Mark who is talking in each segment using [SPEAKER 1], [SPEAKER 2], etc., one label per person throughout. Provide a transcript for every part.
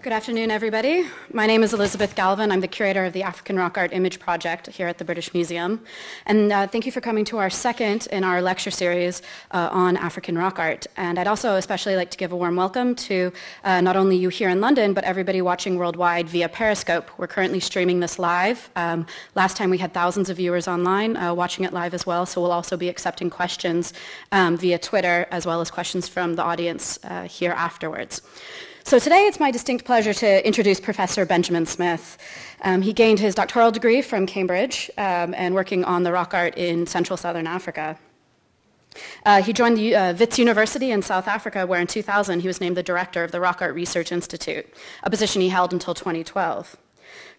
[SPEAKER 1] Good afternoon, everybody. My name is Elizabeth Galvin. I'm the curator of the African Rock Art Image Project here at the British Museum. And thank you for coming to our second in our lecture series on African rock art. And I'd also especially like to give a warm welcome to not only you here in London, but everybody watching worldwide via Periscope. We're currently streaming this live. Last time we had thousands of viewers online watching it live as well, so we'll also be accepting questions via Twitter, as well as questions from the audience here afterwards. So today it's my distinct pleasure to introduce Professor Benjamin Smith. He gained his doctoral degree from Cambridge and working on the rock art in Central Southern Africa. He joined the Wits University in South Africa, where in 2000 he was named the director of the Rock Art Research Institute, a position he held until 2012.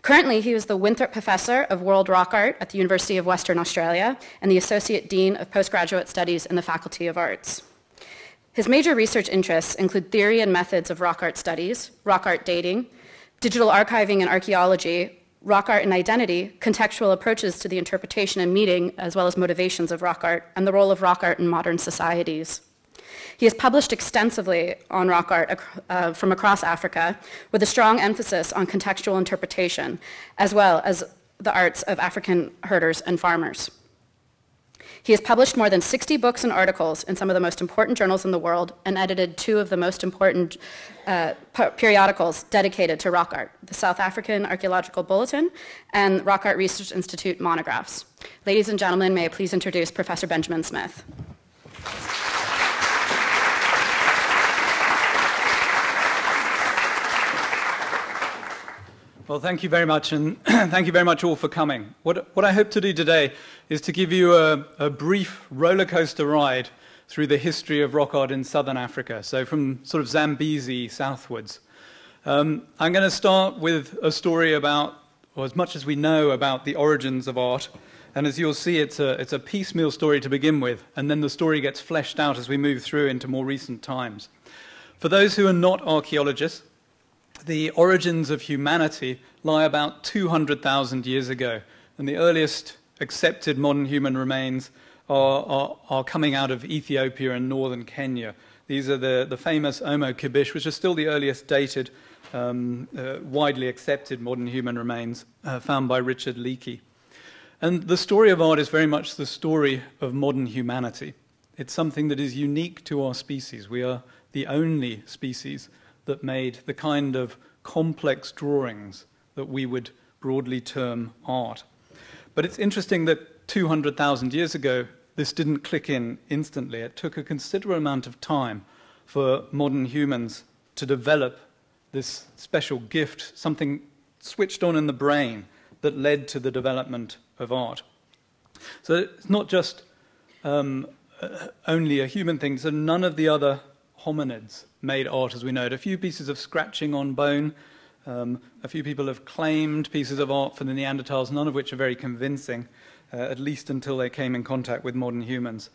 [SPEAKER 1] Currently, he is the Winthrop Professor of World Rock Art at the University of Western Australia and the Associate Dean of Postgraduate Studies in the Faculty of Arts. His major research interests include theory and methods of rock art studies, rock art dating, digital archiving and archaeology, rock art and identity, contextual approaches to the interpretation and meaning, as well as motivations of rock art, and the role of rock art in modern societies. He has published extensively on rock art from across Africa, with a strong emphasis on contextual interpretation, as well as the arts of African herders and farmers. He has published more than 60 books and articles in some of the most important journals in the world and edited two of the most important periodicals dedicated to rock art, the South African Archaeological Bulletin and Rock Art Research Institute monographs. Ladies and gentlemen, may I please introduce Professor Benjamin Smith.
[SPEAKER 2] Well, thank you very much, and thank you very much all for coming. What I hope to do today is to give you a brief roller coaster ride through the history of rock art in southern Africa, so from sort of Zambezi southwards. I'm going to start with a story about, or as much as we know about the origins of art, and as you'll see, it's a piecemeal story to begin with, and then the story gets fleshed out as we move through into more recent times. For those who are not archaeologists, the origins of humanity lie about 200,000 years ago, and the earliest accepted modern human remains are coming out of Ethiopia and northern Kenya. These are the famous Omo Kibish, which are still the earliest dated, widely accepted modern human remains found by Richard Leakey. And the story of art is very much the story of modern humanity. It's something that is unique to our species. We are the only species that made the kind of complex drawings that we would broadly term art. But it's interesting that 200,000 years ago, this didn't click in instantly. It took a considerable amount of time for modern humans to develop this special gift, something switched on in the brain that led to the development of art. So it's not just only a human thing, so none of the other hominids made art as we know it. A few pieces of scratching on bone, a few people have claimed pieces of art for the Neanderthals, none of which are very convincing, at least until they came in contact with modern humans.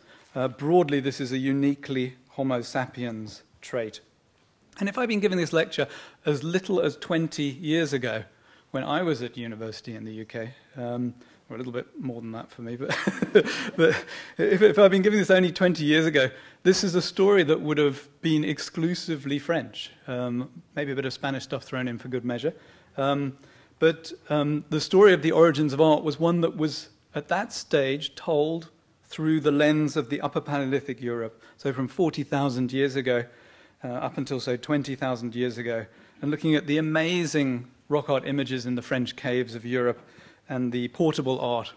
[SPEAKER 2] Broadly, this is a uniquely Homo sapiens trait. And if I'd been giving this lecture as little as 20 years ago, when I was at university in the UK, or a little bit more than that for me, but, but if I'd been giving this only 20 years ago, this is a story that would have been exclusively French, maybe a bit of Spanish stuff thrown in for good measure. But the story of the origins of art was one that was, at that stage, told through the lens of the Upper Paleolithic Europe, so from 40,000 years ago up until, so, 20,000 years ago, and looking at the amazing rock art images in the French caves of Europe, and the portable art,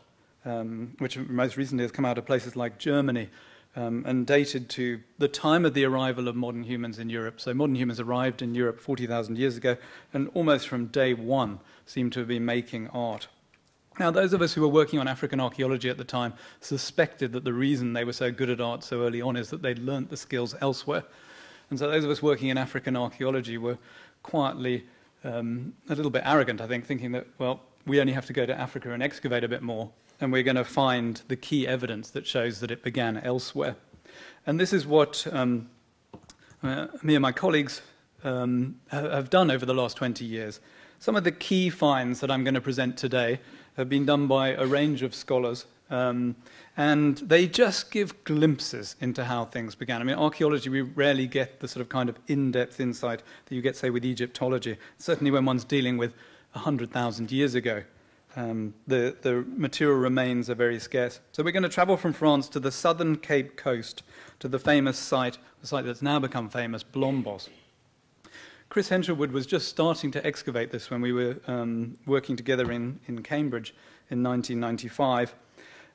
[SPEAKER 2] which most recently has come out of places like Germany, and dated to the time of the arrival of modern humans in Europe. So modern humans arrived in Europe 40,000 years ago, and almost from day one seem to have been making art. Now, those of us who were working on African archaeology at the time suspected that the reason they were so good at art so early on is that they'd learnt the skills elsewhere. And so those of us working in African archaeology were quietly a little bit arrogant, I think, thinking that, well, we only have to go to Africa and excavate a bit more, and we're going to find the key evidence that shows that it began elsewhere. And this is what me and my colleagues have done over the last 20 years. Some of the key finds that I'm going to present today have been done by a range of scholars, And they just give glimpses into how things began. I mean, archaeology, we rarely get the sort of kind of in-depth insight that you get, say, with Egyptology. Certainly when one's dealing with 100,000 years ago, the material remains are very scarce. So we're going to travel from France to the southern Cape Coast, to the famous site, the site that's now become famous, Blombos. Chris Henshelwood was just starting to excavate this when we were working together in Cambridge in 1995.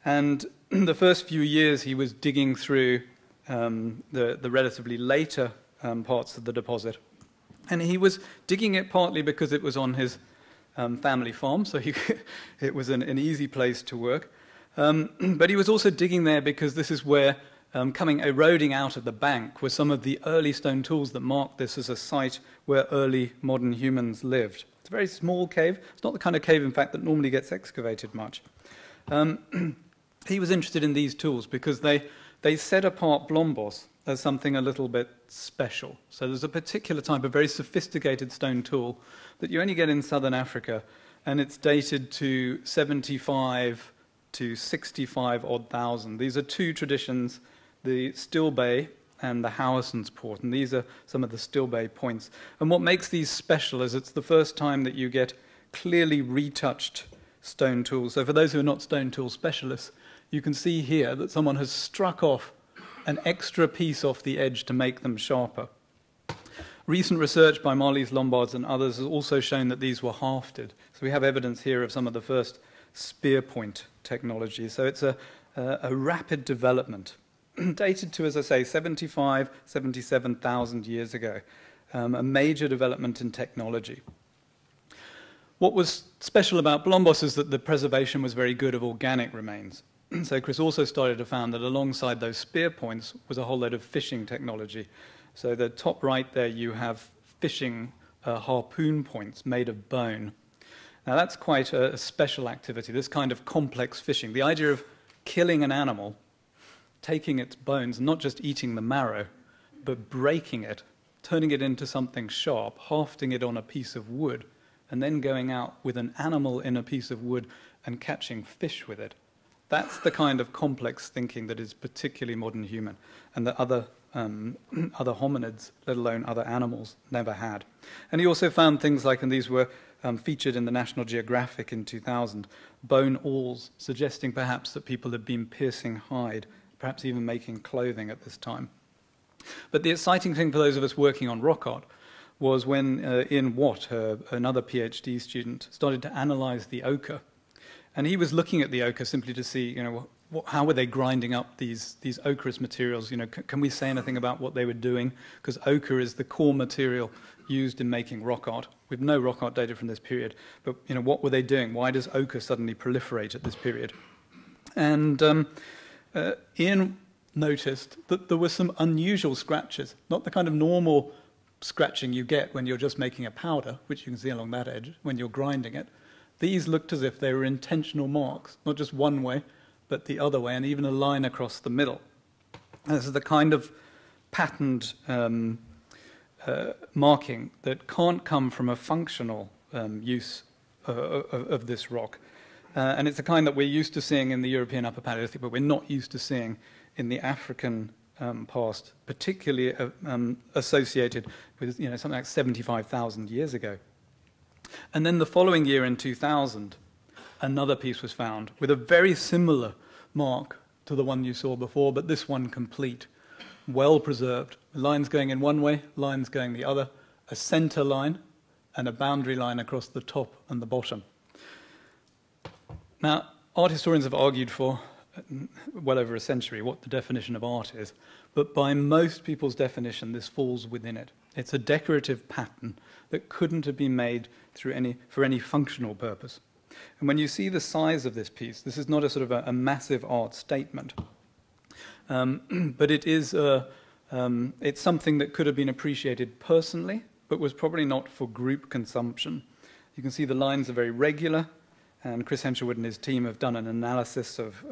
[SPEAKER 2] And the first few years he was digging through the relatively later parts of the deposit. And he was digging it partly because it was on his family farm, so it was an easy place to work. But he was also digging there because this is where, eroding out of the bank, were some of the early stone tools that marked this as a site where early modern humans lived. It's a very small cave. It's not the kind of cave, in fact, that normally gets excavated much. He was interested in these tools because they set apart Blombos as something a little bit special. So there's a particular type of very sophisticated stone tool that you only get in southern Africa, and it's dated to 75 to 65 odd thousand. These are two traditions, the Still Bay and the Howisson's Port, and these are some of the Still Bay points. And what makes these special is it's the first time that you get clearly retouched stone tools. So for those who are not stone tool specialists, you can see here that someone has struck off an extra piece off the edge to make them sharper. Recent research by Marlies Lombards and others has also shown that these were hafted. So we have evidence here of some of the first spear point technology. So it's a rapid development, dated to, as I say, 75, 77,000 years ago, a major development in technology. What was special about Blombos is that the preservation was very good of organic remains. So Chris also started to find that alongside those spear points was a whole load of fishing technology. So the top right there you have fishing harpoon points made of bone. Now that's quite a special activity, this kind of complex fishing. The idea of killing an animal, taking its bones, not just eating the marrow, but breaking it, turning it into something sharp, hafting it on a piece of wood, and then going out with an animal in a piece of wood and catching fish with it. That's the kind of complex thinking that is particularly modern human, and that other hominids, let alone other animals, never had. And he also found things like, and these were featured in the National Geographic in 2000, bone awls, suggesting perhaps that people had been piercing hide, perhaps even making clothing at this time. But the exciting thing for those of us working on rock art was when Ian Watt, another PhD student, started to analyze the ochre. And he was looking at the ochre simply to see, how were they grinding up these ochreous materials? Can we say anything about what they were doing? Because ochre is the core material used in making rock art. We have no rock art data from this period, but what were they doing? Why does ochre suddenly proliferate at this period? And Ian noticed that there were some unusual scratches, not the kind of normal scratching you get when you're just making a powder, which you can see along that edge when you're grinding it. These looked as if they were intentional marks, not just one way, but the other way, and even a line across the middle. This is the kind of patterned marking that can't come from a functional use of this rock. And it's the kind that we're used to seeing in the European Upper Paleolithic, but we're not used to seeing in the African past, particularly associated with something like 75,000 years ago. And then the following year in 2000, another piece was found with a very similar mark to the one you saw before, but this one complete, well preserved. Lines going in one way, lines going the other, a center line and a boundary line across the top and the bottom. Now, art historians have argued for well over a century what the definition of art is, but by most people's definition, this falls within it. It's a decorative pattern that couldn't have been made for any functional purpose. And when you see the size of this piece, this is not a sort of a massive art statement, but it is it's something that could have been appreciated personally, but was probably not for group consumption. You can see the lines are very regular, and Chris Henshelwood and his team have done an analysis of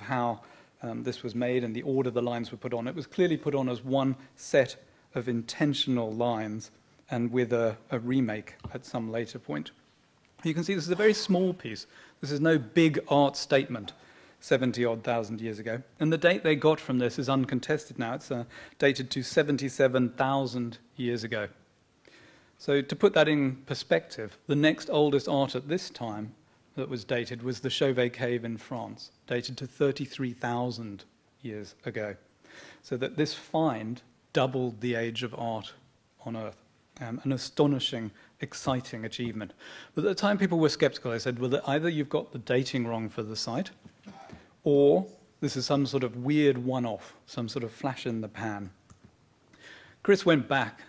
[SPEAKER 2] how this was made and the order the lines were put on. It was clearly put on as one set of intentional lines and with a remake at some later point. You can see this is a very small piece. This is no big art statement. 70-odd thousand years ago. And the date they got from this is uncontested now. It's dated to 77,000 years ago. So to put that in perspective, the next oldest art at this time that was dated was the Chauvet Cave in France, dated to 33,000 years ago. So that this find doubled the age of art on Earth. An astonishing, exciting achievement. But at the time people were skeptical. They said, well, either you've got the dating wrong for the site, or this is some sort of weird one-off, some sort of flash in the pan. Chris went back,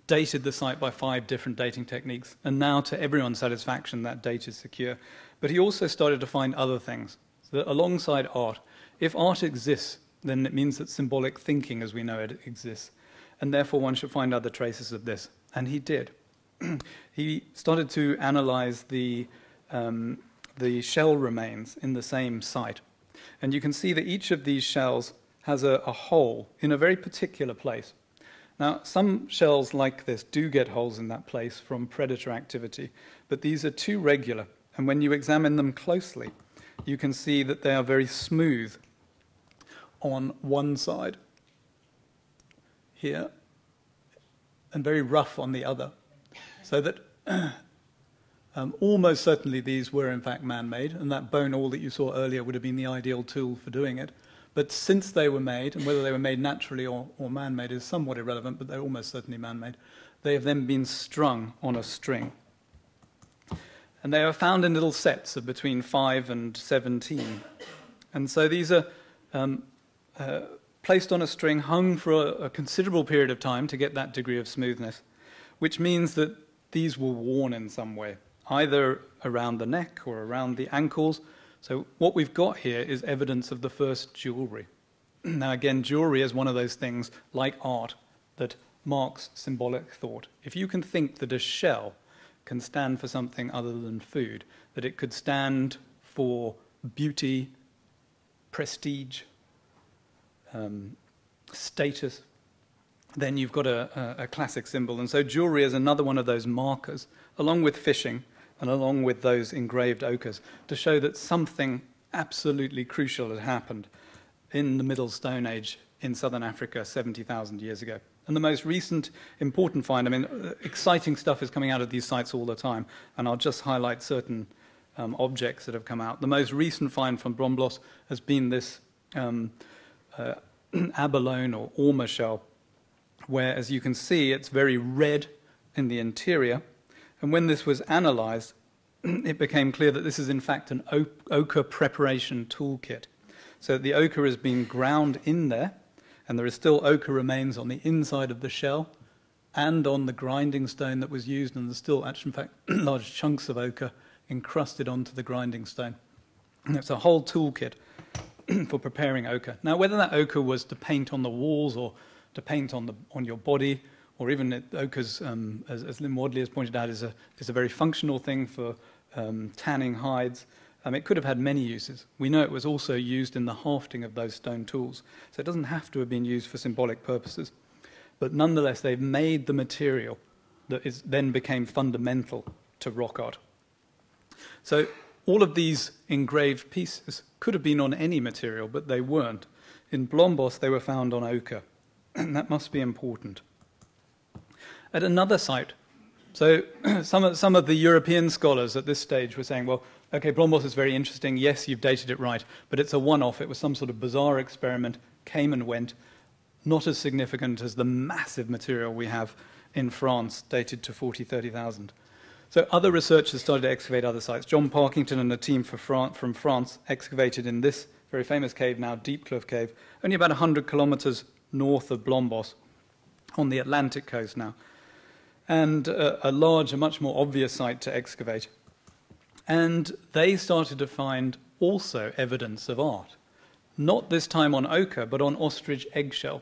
[SPEAKER 2] dated the site by 5 different dating techniques, and now to everyone's satisfaction that date is secure. But he also started to find other things. So that alongside art, if art exists, then it means that symbolic thinking as we know it exists, and therefore one should find other traces of this. And he did. He started to analyze the shell remains in the same site. And you can see that each of these shells has a hole in a very particular place. Now, some shells like this do get holes in that place from predator activity, but these are too regular. And when you examine them closely, you can see that they are very smooth on one side here, and very rough on the other. So that almost certainly these were in fact man-made, and that bone awl that you saw earlier would have been the ideal tool for doing it. But since they were made, and whether they were made naturally or man-made is somewhat irrelevant, but they're almost certainly man-made, they have then been strung on a string. And they are found in little sets of between 5 and 17. And so these are placed on a string, hung for a considerable period of time to get that degree of smoothness, which means that these were worn in some way, either around the neck or around the ankles. So what we've got here is evidence of the first jewelry. Now again, jewelry is one of those things, like art, that marks symbolic thought. If you can think that a shell can stand for something other than food, that it could stand for beauty, prestige, status, then you've got a classic symbol. And so jewelry is another one of those markers, along with fishing and along with those engraved ochres, to show that something absolutely crucial had happened in the Middle Stone Age in southern Africa 70,000 years ago. And the most recent important find, I mean, exciting stuff is coming out of these sites all the time, and I'll just highlight certain objects that have come out. The most recent find from Blombos has been this abalone or orma shell, where, as you can see, it's very red in the interior. And when this was analyzed, it became clear that this is in fact an ochre preparation toolkit. So the ochre has been ground in there, and there is still ochre remains on the inside of the shell and on the grinding stone that was used, and there's still actually, in fact, large chunks of ochre encrusted onto the grinding stone. And it's a whole toolkit for preparing ochre. Now, whether that ochre was to paint on the walls or to paint on your body, or even ochre's, as Lynn Wadley has pointed out, is a very functional thing for tanning hides. It could have had many uses. We know it was also used in the hafting of those stone tools, so it doesn't have to have been used for symbolic purposes. But nonetheless, they've made the material that then became fundamental to rock art. So all of these engraved pieces could have been on any material, but they weren't. In Blombos, they were found on ochre, and that must be important. At another site, so some of the European scholars at this stage were saying, well, okay, Blombos is very interesting. Yes, you've dated it right, but it's a one-off. It was some sort of bizarre experiment, came and went, not as significant as the massive material we have in France, dated to 30,000. So other researchers started to excavate other sites. John Parkington and a team from France excavated in this very famous cave now, Deep Cliff Cave, only about 100 kilometers north of Blombos, on the Atlantic coast now, and a larger, much more obvious site to excavate. And they started to find also evidence of art, not this time on ochre, but on ostrich eggshell.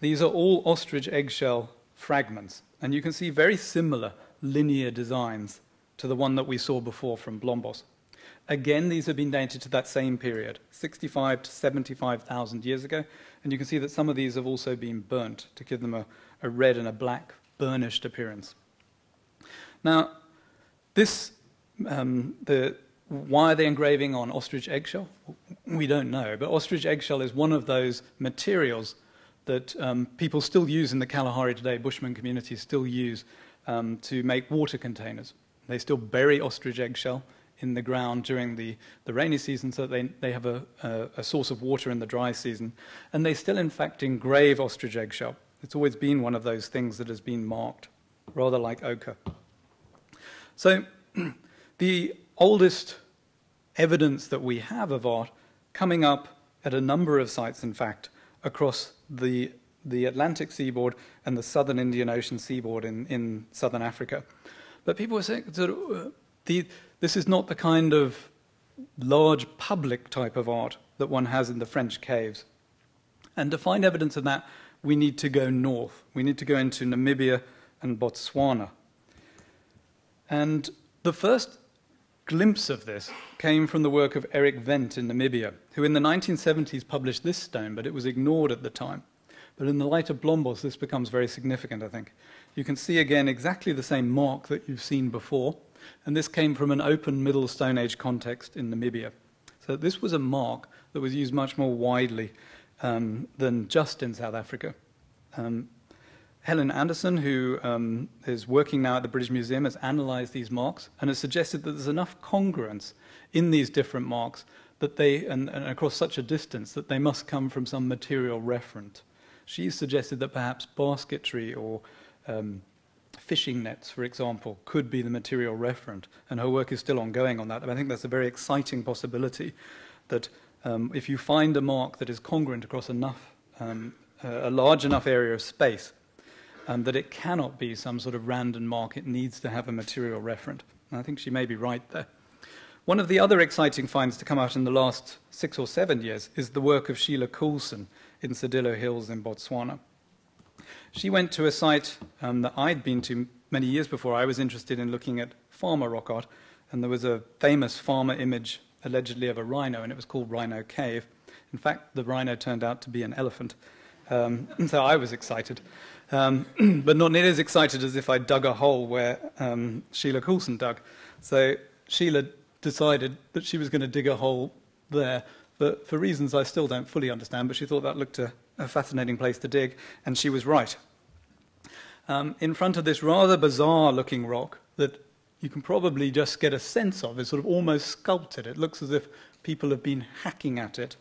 [SPEAKER 2] These are all ostrich eggshell fragments, and you can see very similar linear designs to the one that we saw before from Blombos. Again, these have been dated to that same period, 65 to 75,000 years ago, and you can see that some of these have also been burnt to give them a red and a black burnished appearance. Now, this, the why are they engraving on ostrich eggshell? We don't know, but ostrich eggshell is one of those materials that people still use in the Kalahari today, Bushman communities still use to make water containers. They still bury ostrich eggshell in the ground during the rainy season so that they have a source of water in the dry season. And they still, in fact, engrave ostrich eggshell. It's always been one of those things that has been marked, rather like ochre. So the oldest evidence that we have of art coming up at a number of sites, in fact, across the Atlantic seaboard and the southern Indian Ocean seaboard in southern Africa. But people were saying this is not the kind of large public type of art that one has in the French caves. And to find evidence of that, we need to go north. We need to go into Namibia and Botswana. And the first glimpse of this came from the work of Eric Wendt in Namibia, who in the 1970s published this stone, but it was ignored at the time. But in the light of Blombos, this becomes very significant, I think. You can see again exactly the same mark that you've seen before, and this came from an open Middle Stone Age context in Namibia. So this was a mark that was used much more widely than just in South Africa. Helen Anderson, who is working now at the British Museum, has analysed these marks and has suggested that there's enough congruence in these different marks that they, and across such a distance, that they must come from some material referent. She suggested that perhaps basketry or fishing nets, for example, could be the material referent, and her work is still ongoing on that. And I think that's a very exciting possibility, that if you find a mark that is congruent across enough, a large enough area of space, that it cannot be some sort of random mark, it needs to have a material referent. And I think she may be right there. One of the other exciting finds to come out in the last 6 or 7 years is the work of Sheila Coulson in Sedillo Hills in Botswana. She went to a site that I'd been to many years before. I was interested in looking at farmer rock art, and there was a famous farmer image allegedly of a rhino, and it was called Rhino Cave. In fact, the rhino turned out to be an elephant. So I was excited, but not nearly as excited as if I dug a hole where Sheila Coulson dug. So Sheila decided that she was going to dig a hole there for reasons I still don't fully understand, but she thought that looked a fascinating place to dig, and she was right. In front of this rather bizarre-looking rock that you can probably just get a sense of, is sort of almost sculpted. It looks as if people have been hacking at it.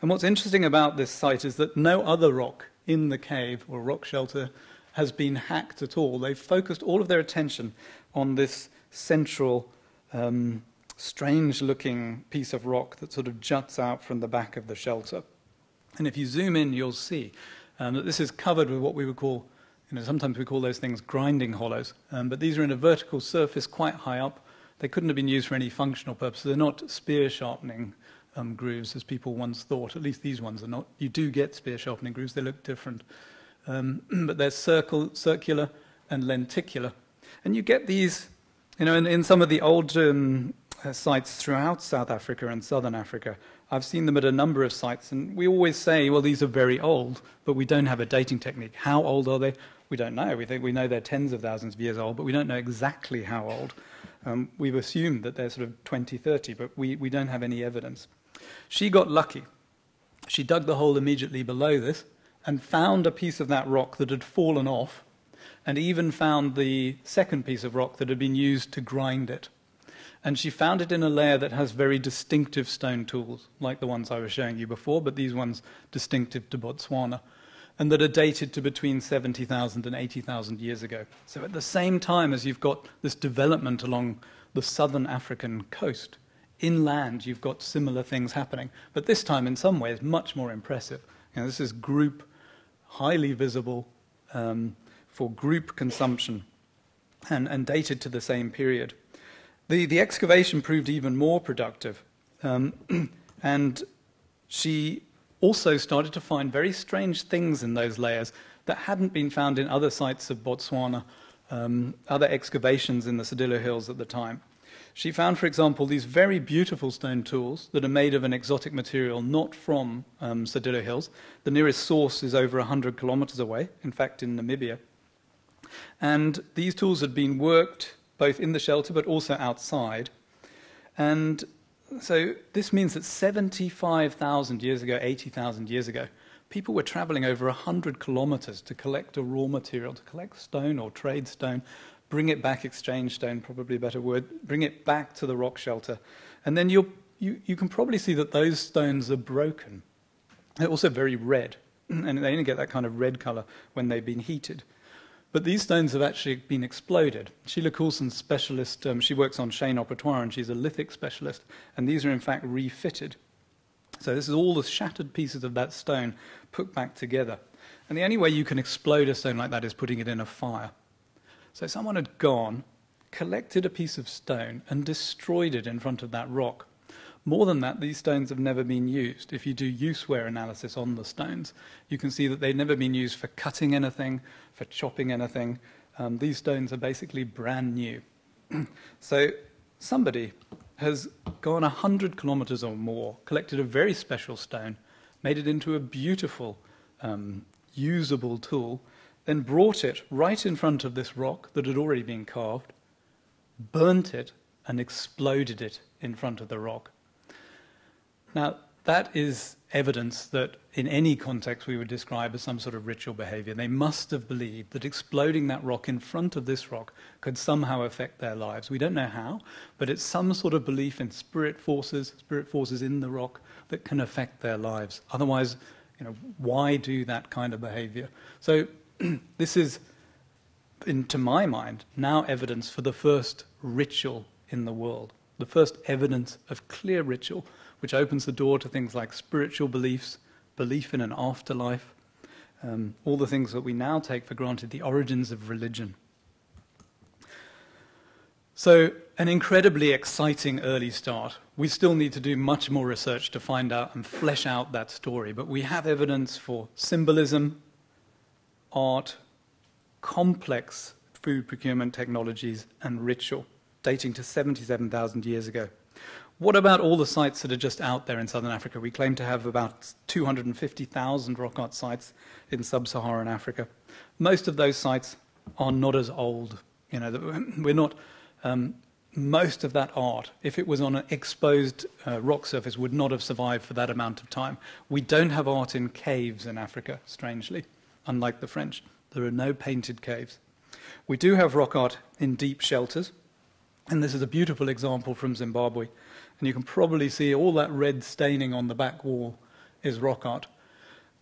[SPEAKER 2] And what's interesting about this site is that no other rock in the cave or rock shelter has been hacked at all. They've focused all of their attention on this central, strange-looking piece of rock that sort of juts out from the back of the shelter. And if you zoom in, you'll see that this is covered with what we would call, sometimes we call those things grinding hollows, but these are in a vertical surface quite high up. They couldn't have been used for any functional purpose. They're not spear sharpening grooves, as people once thought. At least these ones are not. You do get spear sharpening grooves. They look different. But they're circular and lenticular. And you get these, in some of the old sites throughout South Africa and Southern Africa. I've seen them at a number of sites, and we always say, well, these are very old, but we don't have a dating technique. How old are they? We don't know. We think we know they're tens of thousands of years old, but we don't know exactly how old. We've assumed that they're sort of 20, 30, but we don't have any evidence. She got lucky. She dug the hole immediately below this and found a piece of that rock that had fallen off, and even found the second piece of rock that had been used to grind it. And she found it in a layer that has very distinctive stone tools, like the ones I was showing you before, but these ones distinctive to Botswana, and that are dated to between 70,000 and 80,000 years ago. So at the same time as you've got this development along the southern African coast, inland you've got similar things happening, but this time in some ways much more impressive. This is group, highly visible for group consumption, and dated to the same period. The excavation proved even more productive, and she also started to find very strange things in those layers that hadn't been found in other sites of Botswana, other excavations in the Sedillo Hills at the time. She found, for example, these very beautiful stone tools that are made of an exotic material not from Sedillo Hills. The nearest source is over 100 kilometers away, in fact in Namibia. And these tools had been worked both in the shelter but also outside. And So this means that 75,000 years ago, 80,000 years ago, people were traveling over 100 kilometers to collect a raw material, to collect stone or trade stone, bring it back, exchange stone, probably a better word, bring it back to the rock shelter. And then you can probably see that those stones are broken. They're also very red, and they only get that kind of red color when they've been heated. But these stones have actually been exploded. Sheila Coulson's specialist, she works on Cheyne Operatoire, and she's a lithic specialist, and these are in fact refitted. So this is all the shattered pieces of that stone put back together. And the only way you can explode a stone like that is putting it in a fire. So someone had gone, collected a piece of stone, and destroyed it in front of that rock. More than that, these stones have never been used. If you do use-wear analysis on the stones, you can see that they've never been used for cutting anything, for chopping anything. These stones are basically brand new. So somebody has gone 100 kilometers or more, collected a very special stone, made it into a beautiful, usable tool, then brought it right in front of this rock that had already been carved, burnt it, and exploded it in front of the rock. Now, that is evidence that in any context we would describe as some sort of ritual behavior. They must have believed that exploding that rock in front of this rock could somehow affect their lives. We don't know how, but it's some sort of belief in spirit forces in the rock that can affect their lives. Otherwise, why do that kind of behavior? So this is, to my mind, now evidence for the first ritual in the world, the first evidence of clear ritual, which opens the door to things like spiritual beliefs, belief in an afterlife, all the things that we now take for granted, the origins of religion. So, an incredibly exciting early start. We still need to do much more research to find out and flesh out that story, but we have evidence for symbolism, art, complex food procurement technologies, and ritual, dating to 77,000 years ago. What about all the sites that are just out there in southern Africa? We claim to have about 250,000 rock art sites in sub-Saharan Africa. Most of those sites are not as old. We're not. Most of that art, if it was on an exposed rock surface, would not have survived for that amount of time. We don't have art in caves in Africa, strangely, unlike the French. There are no painted caves. We do have rock art in deep shelters, and this is a beautiful example from Zimbabwe. And you can probably see all that red staining on the back wall is rock art.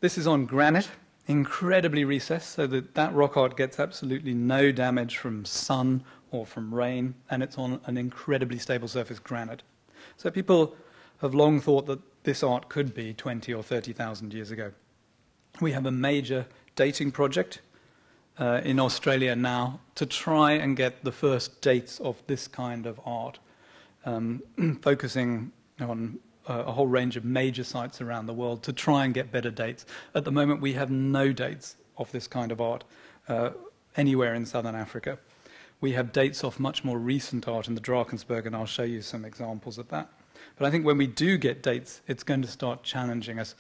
[SPEAKER 2] This is on granite, incredibly recessed, so that rock art gets absolutely no damage from sun or from rain, and it's on an incredibly stable surface, granite. So people have long thought that this art could be 20 or 30,000 years ago. We have a major dating project in Australia now to try and get the first dates of this kind of art, focusing on a whole range of major sites around the world to try and get better dates. At the moment, we have no dates of this kind of art anywhere in southern Africa. We have dates of much more recent art in the Drakensberg, and I'll show you some examples of that. But I think when we do get dates, it's going to start challenging us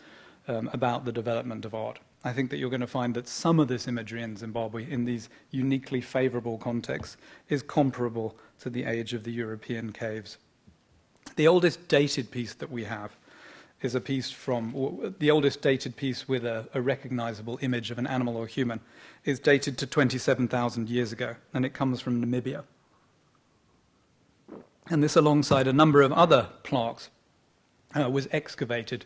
[SPEAKER 2] about the development of art. I think that you're going to find that some of this imagery in Zimbabwe, in these uniquely favorable contexts, is comparable to the age of the European caves. The oldest dated piece that we have is a piece from, the oldest dated piece with a recognizable image of an animal or human is dated to 27,000 years ago, and it comes from Namibia. And this, alongside a number of other plaques, was excavated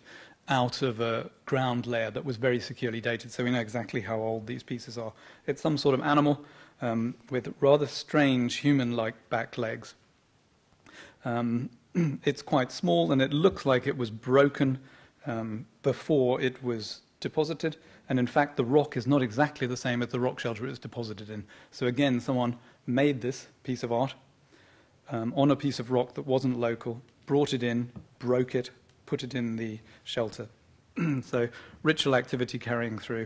[SPEAKER 2] out of a ground layer that was very securely dated, so we know exactly how old these pieces are. It's some sort of animal with rather strange human-like back legs. It's quite small, and it looks like it was broken before it was deposited, and in fact the rock is not exactly the same as the rock shelter it was deposited in. So again, someone made this piece of art on a piece of rock that wasn't local, brought it in, broke it, put it in the shelter. So ritual activity carrying through.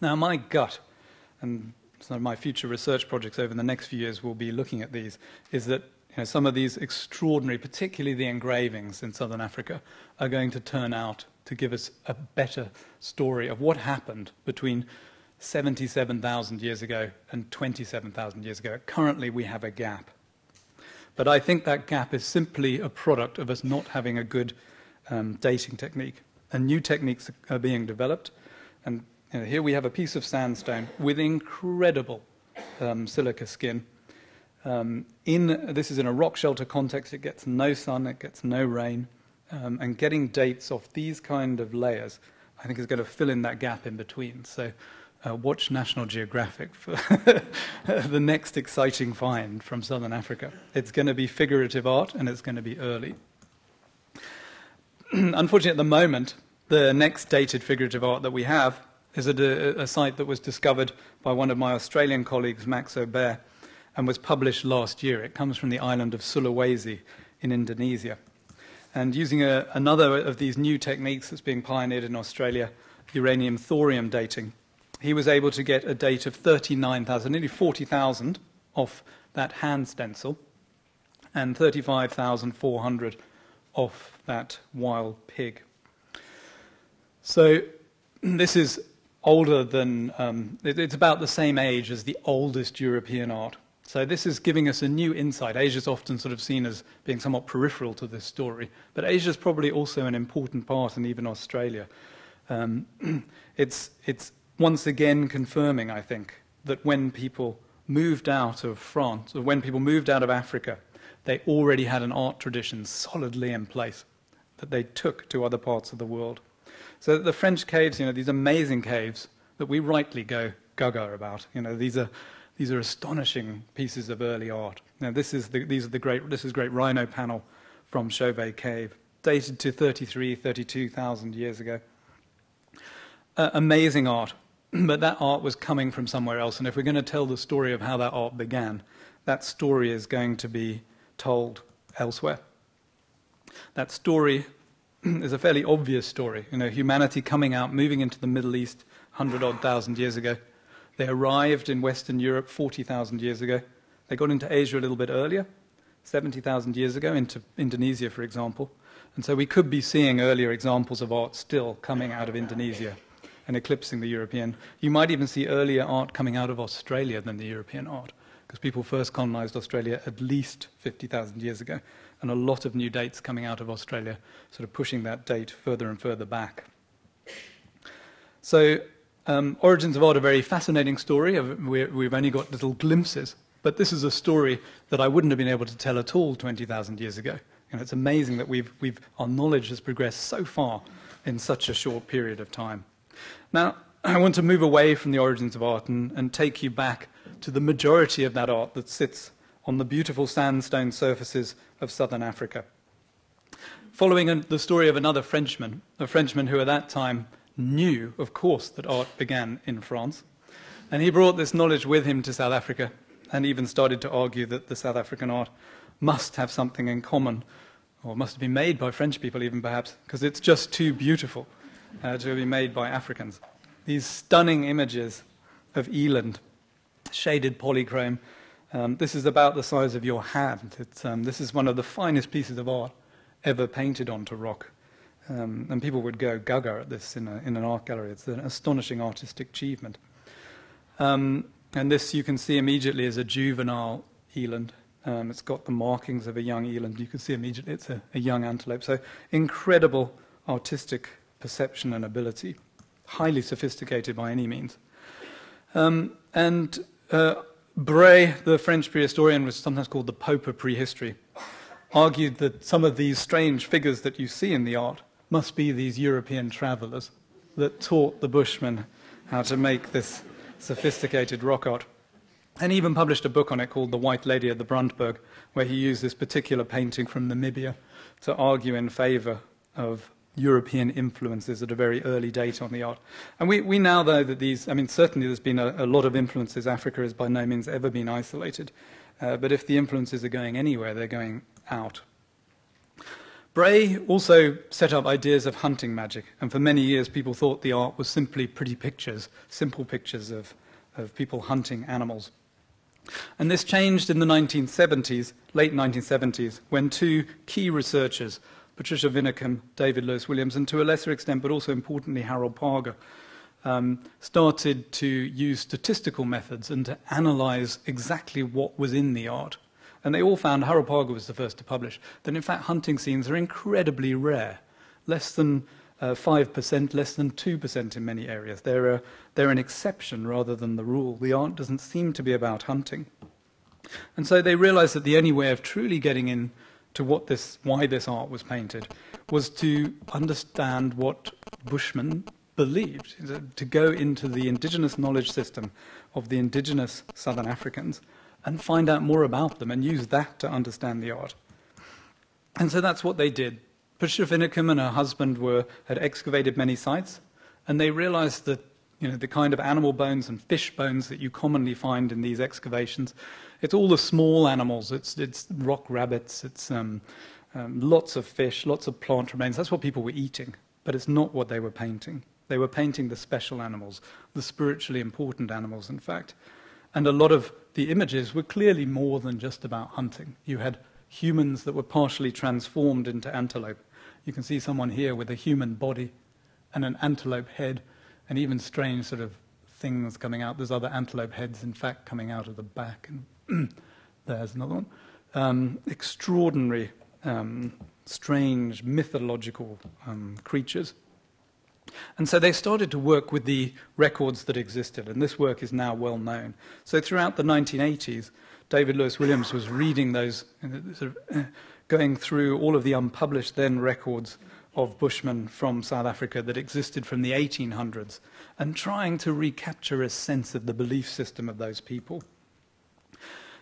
[SPEAKER 2] Now my gut, and some of my future research projects over the next few years will be looking at these, is that some of these extraordinary, particularly the engravings in southern Africa, are going to turn out to give us a better story of what happened between 77,000 years ago and 27,000 years ago. Currently we have a gap. But I think that gap is simply a product of us not having a good dating technique. And new techniques are being developed. And here we have a piece of sandstone with incredible silica skin. This is in a rock shelter context. It gets no sun, it gets no rain. And getting dates off these kind of layers, I think, is going to fill in that gap in between. So watch National Geographic for the next exciting find from Southern Africa. It's going to be figurative art, and it's going to be early. Unfortunately, at the moment, the next dated figurative art that we have is at a site that was discovered by one of my Australian colleagues, Max O'Bear, and was published last year. It comes from the island of Sulawesi in Indonesia. And using another of these new techniques that's being pioneered in Australia, uranium-thorium dating, he was able to get a date of 39,000, nearly 40,000 off that hand stencil, and 35,400 off that wild pig. So this is older than, it's about the same age as the oldest European art. So this is giving us a new insight. Asia's often sort of seen as being somewhat peripheral to this story, but Asia's probably also an important part, and even Australia. It's once again confirming, I think, that when people moved out of France, or when people moved out of Africa, they already had an art tradition solidly in place that they took to other parts of the world. So the French caves, these amazing caves that we rightly go gaga about, these are astonishing pieces of early art. Now this is great rhino panel from Chauvet Cave, dated to 32,000 years ago. Amazing art, but that art was coming from somewhere else, and if we're going to tell the story of how that art began, that story is going to be told elsewhere. That story is a fairly obvious story. Humanity coming out, moving into the Middle East 100-odd thousand years ago. They arrived in Western Europe 40,000 years ago. They got into Asia a little bit earlier, 70,000 years ago, into Indonesia, for example. And so we could be seeing earlier examples of art still coming out of Indonesia and eclipsing the European. You might even see earlier art coming out of Australia than the European art, because people first colonized Australia at least 50,000 years ago, and a lot of new dates coming out of Australia, sort of pushing that date further and further back. So origins of art are a very fascinating story. We've only got little glimpses, but this is a story that I wouldn't have been able to tell at all 20,000 years ago. It's amazing that our knowledge has progressed so far in such a short period of time. Now, I want to move away from the origins of art and take you back to the majority of that art that sits on the beautiful sandstone surfaces of southern Africa. Following the story of another Frenchman, a Frenchman who at that time knew, of course, that art began in France. And he brought this knowledge with him to South Africa and even started to argue that the South African art must have something in common, or must have been made by French people even perhaps, because it's just too beautiful to be made by Africans. These stunning images of eland, shaded polychrome. This is about the size of your hand. This is one of the finest pieces of art ever painted onto rock. And people would go gaga at this in an art gallery. It's an astonishing artistic achievement. And this you can see immediately is a juvenile eland. It's got the markings of a young eland. You can see immediately it's a young antelope. So incredible artistic perception and ability. Highly sophisticated by any means. Bray, the French prehistorian, was sometimes called the Pope of prehistory, argued that some of these strange figures that you see in the art must be these European travelers that taught the Bushmen how to make this sophisticated rock art. And he even published a book on it called The White Lady of the Brandberg, where he used this particular painting from Namibia to argue in favor of European influences at a very early date on the art. And we now know that certainly there's been a lot of influences. Africa has by no means ever been isolated. But if the influences are going anywhere, they're going out. Bray also set up ideas of hunting magic, and for many years people thought the art was simply pretty pictures, simple pictures of people hunting animals. And this changed in the 1970s, late 1970s, when two key researchers, Patricia Winnecombe, David Lewis Williams, and to a lesser extent, but also importantly, Harold Parger, started to use statistical methods and to analyze exactly what was in the art And they all found, Haropaga was the first to publish, that in fact hunting scenes are incredibly rare. Less than 5%, less than 2% in many areas. They're an exception rather than the rule. The art doesn't seem to be about hunting. And so they realized that the only way of truly getting into why this art was painted was to understand what Bushmen believed, to go into the indigenous knowledge system of the indigenous Southern Africans and find out more about them and use that to understand the art. And so that's what they did. Patricia Finicum and her husband had excavated many sites, and they realized that the kind of animal bones and fish bones that you commonly find in these excavations, it's all the small animals. It's rock rabbits, it's lots of fish, lots of plant remains. That's what people were eating, but it's not what they were painting. They were painting the special animals, the spiritually important animals, in fact. And a lot of the images were clearly more than just about hunting. You had humans that were partially transformed into antelope. You can see someone here with a human body and an antelope head, and even strange sort of things coming out. There's other antelope heads, in fact, coming out of the back. And there's another one. Extraordinary, strange, mythological creatures. And so they started to work with the records that existed, and this work is now well known. So throughout the 1980s, David Lewis Williams was reading those, going through all of the unpublished then records of Bushmen from South Africa that existed from the 1800s, and trying to recapture a sense of the belief system of those people.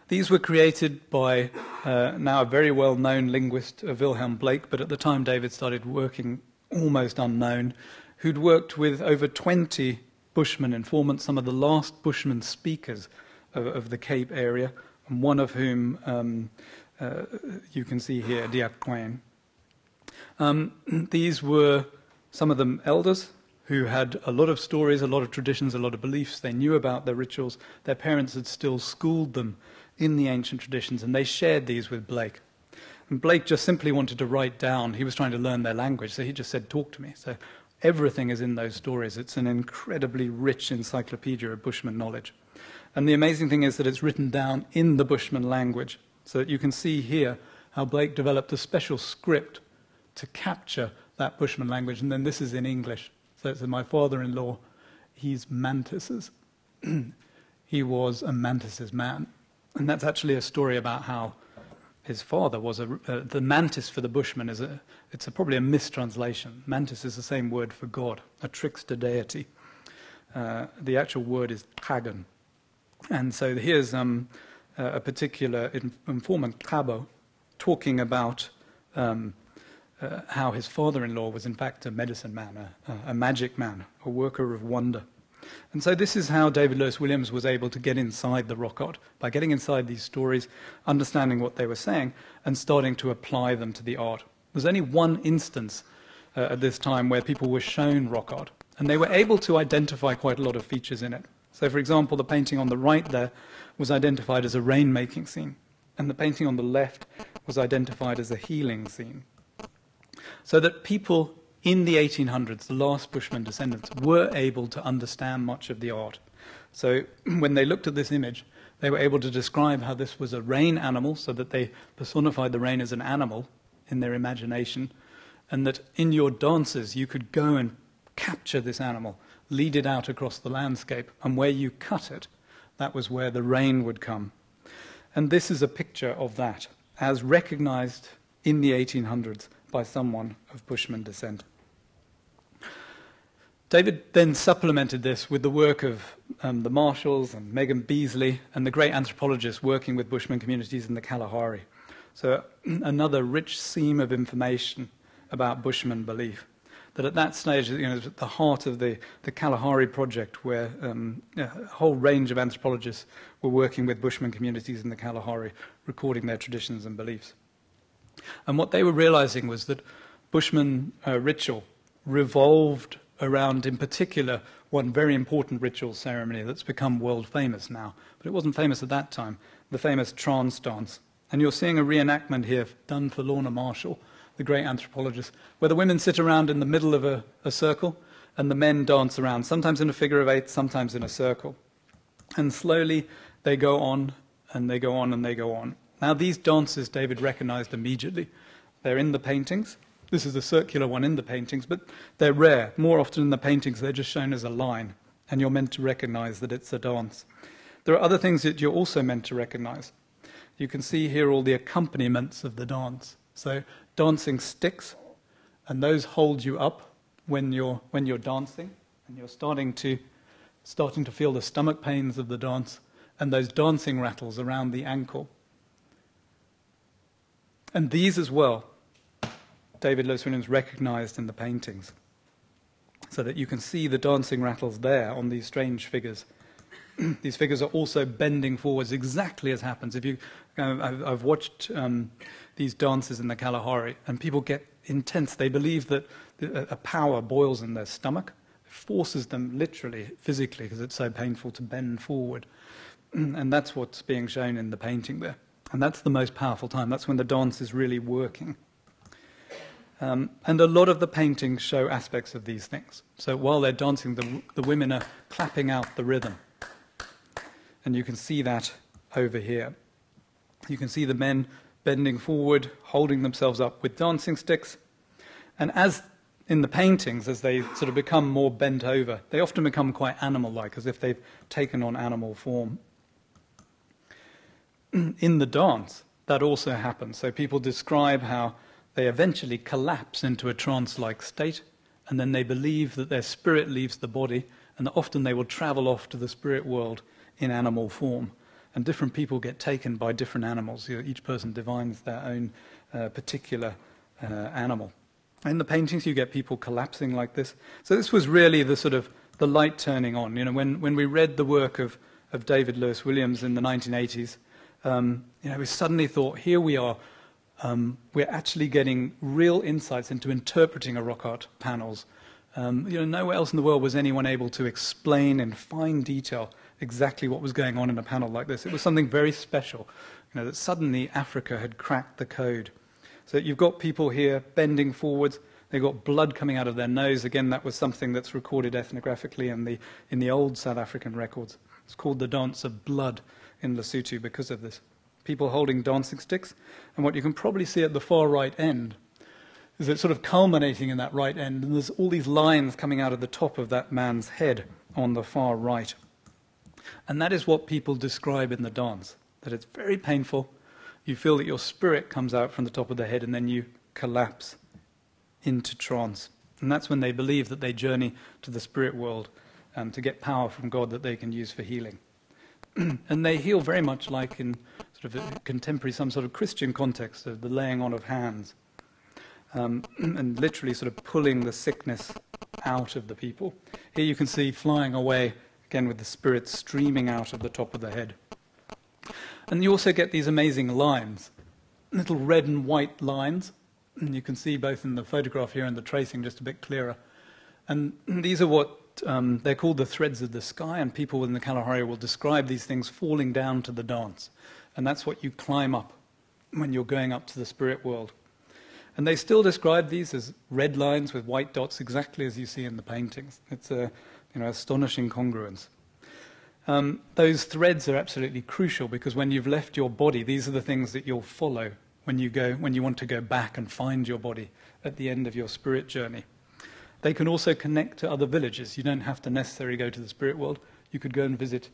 [SPEAKER 2] These were created by now a very well-known linguist, Wilhelm Blake, but at the time David started working, almost unknown, who'd worked with over 20 Bushmen informants, some of the last Bushmen speakers of the Cape area, and one of whom you can see here, Diak Quain. These were some of them elders who had a lot of stories, a lot of traditions, a lot of beliefs. They knew about their rituals. Their parents had still schooled them in the ancient traditions, and they shared these with Blake. And Blake just simply wanted to write down. He was trying to learn their language, so he just said, talk to me. So everything is in those stories. It's an incredibly rich encyclopedia of Bushman knowledge. And the amazing thing is that it's written down in the Bushman language, so that you can see here how Blake developed a special script to capture that Bushman language, and then this is in English. So it's my father-in-law, he's Mantis's. He was a Mantis's man. And that's actually a story about how his father was the mantis for the Bushmen it's probably a mistranslation. Mantis is the same word for God, a trickster deity. The actual word is Kagan. And so here's a particular informant, Kabo, talking about how his father-in-law was in fact a medicine man, a magic man, a worker of wonder. And so this is how David Lewis Williams was able to get inside the rock art, by getting inside these stories, understanding what they were saying, and starting to apply them to the art. There's only one instance at this time where people were shown rock art, and they were able to identify quite a lot of features in it. So, for example, the painting on the right there was identified as a rain-making scene, and the painting on the left was identified as a healing scene. So that people in the 1800s, the last Bushman descendants, were able to understand much of the art. So when they looked at this image, they were able to describe how this was a rain animal, so that they personified the rain as an animal in their imagination, and that in your dances you could go and capture this animal, lead it out across the landscape, and where you cut it, that was where the rain would come. And this is a picture of that, as recognized in the 1800s by someone of Bushman descent. David then supplemented this with the work of the Marshalls and Megan Beasley and the great anthropologists working with Bushman communities in the Kalahari. So another rich seam of information about Bushman belief. That at that stage, is at the heart of the Kalahari project, where a whole range of anthropologists were working with Bushman communities in the Kalahari, recording their traditions and beliefs. And what they were realizing was that Bushman ritual revolved around, in particular, one very important ritual ceremony that's become world famous now, but it wasn't famous at that time, the famous trance dance. And you're seeing a reenactment here done for Lorna Marshall, the great anthropologist, where the women sit around in the middle of a circle and the men dance around, sometimes in a figure of eight, sometimes in a circle. And slowly they go on and they go on and they go on. Now, these dances David recognized immediately. They're in the paintings. This is a circular one in the paintings, but they're rare. More often in the paintings, they're just shown as a line, and you're meant to recognize that it's a dance. There are other things that you're also meant to recognize. You can see here all the accompaniments of the dance. So dancing sticks, and those hold you up when you're dancing, and you're starting to feel the stomach pains of the dance, and those dancing rattles around the ankle. And these as well, David Lewis Williams recognized in the paintings, so that you can see the dancing rattles there on these strange figures. These figures are also bending forwards exactly as happens. I've watched these dances in the Kalahari, and people get intense. They believe that a power boils in their stomach, forces them literally, physically, because it's so painful to bend forward. And that's what's being shown in the painting there. And that's the most powerful time. That's when the dance is really working. And a lot of the paintings show aspects of these things. So while they're dancing, the women are clapping out the rhythm. And you can see that over here. You can see the men bending forward, holding themselves up with dancing sticks. And as in the paintings, as they sort of become more bent over, they often become quite animal-like, as if they've taken on animal form. In the dance, that also happens. So people describe how they eventually collapse into a trance-like state, and then they believe that their spirit leaves the body, and that often they will travel off to the spirit world in animal form. And different people get taken by different animals. Each person divines their own particular animal. In the paintings, you get people collapsing like this. So this was really the sort of the light turning on. When we read the work of David Lewis Williams in the 1980s, we suddenly thought, here we are. We're actually getting real insights into interpreting a rock art panels. Nowhere else in the world was anyone able to explain in fine detail exactly what was going on in a panel like this. It was something very special, that suddenly Africa had cracked the code. So you've got people here bending forwards. They've got blood coming out of their nose. Again, that was something that's recorded ethnographically in the old South African records. It's called the dance of blood in Lesotho because of this. People holding dancing sticks. And what you can probably see at the far right end is it's sort of culminating in that right end, and there's all these lines coming out of the top of that man's head on the far right. And that is what people describe in the dance, that it's very painful. You feel that your spirit comes out from the top of the head, and then you collapse into trance. And that's when they believe that they journey to the spirit world to get power from God that they can use for healing. And they heal very much like in sort of a contemporary, some sort of Christian context of the laying on of hands, and literally sort of pulling the sickness out of the people. Here you can see flying away, again with the spirit streaming out of the top of the head. And you also get these amazing lines, little red and white lines, and you can see both in the photograph here and the tracing just a bit clearer. And these are what they're called the threads of the sky, and people in the Kalahari will describe these things falling down to the dance. And that's what you climb up when you're going up to the spirit world. And they still describe these as red lines with white dots, exactly as you see in the paintings. It's a astonishing congruence. Those threads are absolutely crucial, because when you've left your body, these are the things that you'll follow when you want to go back and find your body at the end of your spirit journey. They can also connect to other villages. You don't have to necessarily go to the spirit world. You could go and visit,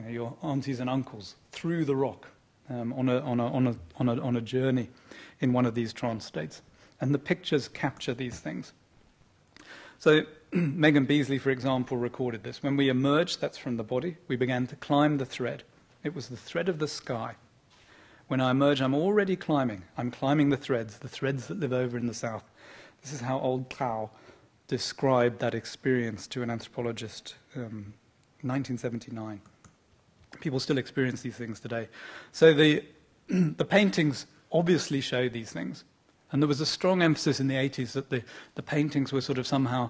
[SPEAKER 2] your aunties and uncles through the rock on a journey in one of these trance states. And the pictures capture these things. So Megan Beasley, for example, recorded this. When we emerged, that's from the body, we began to climb the thread. It was the thread of the sky. When I emerge, I'm already climbing. I'm climbing the threads that live over in the south. This is how old Cow described that experience to an anthropologist, 1979. People still experience these things today. So the paintings obviously show these things. And there was a strong emphasis in the 80s that the paintings were sort of somehow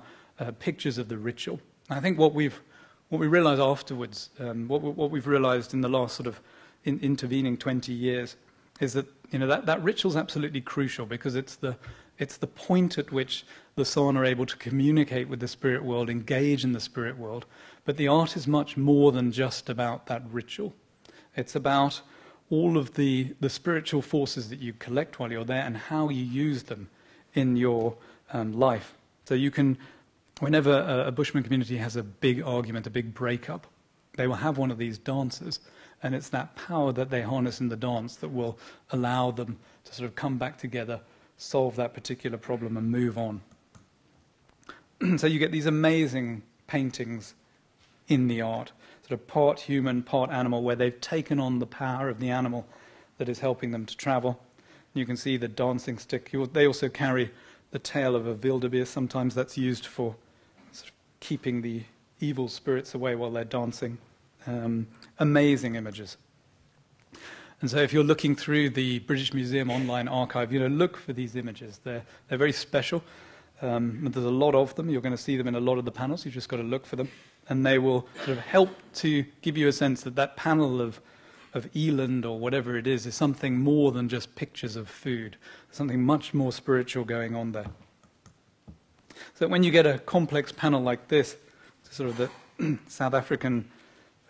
[SPEAKER 2] pictures of the ritual. And I think what we realized afterwards, what we've realized in the last sort of intervening 20 years, is that that ritual is absolutely crucial, because it's the point at which the San are able to communicate with the spirit world, engage in the spirit world. But the art is much more than just about that ritual. It's about all of the spiritual forces that you collect while you're there and how you use them in your life. So you can, whenever a Bushman community has a big argument, a big breakup, they will have one of these dances, and it's that power that they harness in the dance that will allow them to sort of come back together, solve that particular problem, and move on. So you get these amazing paintings in the art, sort of part human, part animal, where they've taken on the power of the animal that is helping them to travel. You can see the dancing stick. They also carry the tail of a wildebeest. Sometimes that's used for sort of keeping the evil spirits away while they're dancing. Amazing images. And so if you're looking through the British Museum online archive, look for these images. They're very special. There's a lot of them. You're going to see them in a lot of the panels. You've just got to look for them. And they will sort of help to give you a sense that that panel of eland or whatever it is something more than just pictures of food. Something much more spiritual going on there. So when you get a complex panel like this, sort of the South African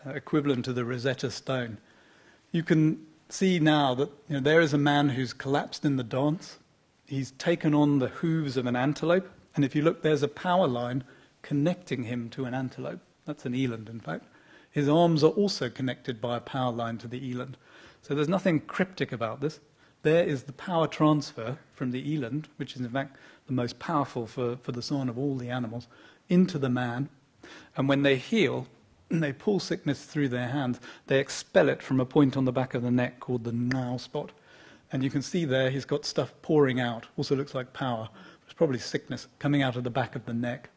[SPEAKER 2] equivalent to the Rosetta Stone, you can see now that there is a man who's collapsed in the dance. He's taken on the hooves of an antelope, and if you look, there's a power line connecting him to an antelope. That's an eland, in fact. His arms are also connected by a power line to the eland. So there's nothing cryptic about this. There is the power transfer from the eland, which is in fact the most powerful for the sign of all the animals, into the man. And when they heal, they pull sickness through their hands, they expel it from a point on the back of the neck called the now spot. And you can see there he's got stuff pouring out. Also looks like power. It's probably sickness coming out of the back of the neck.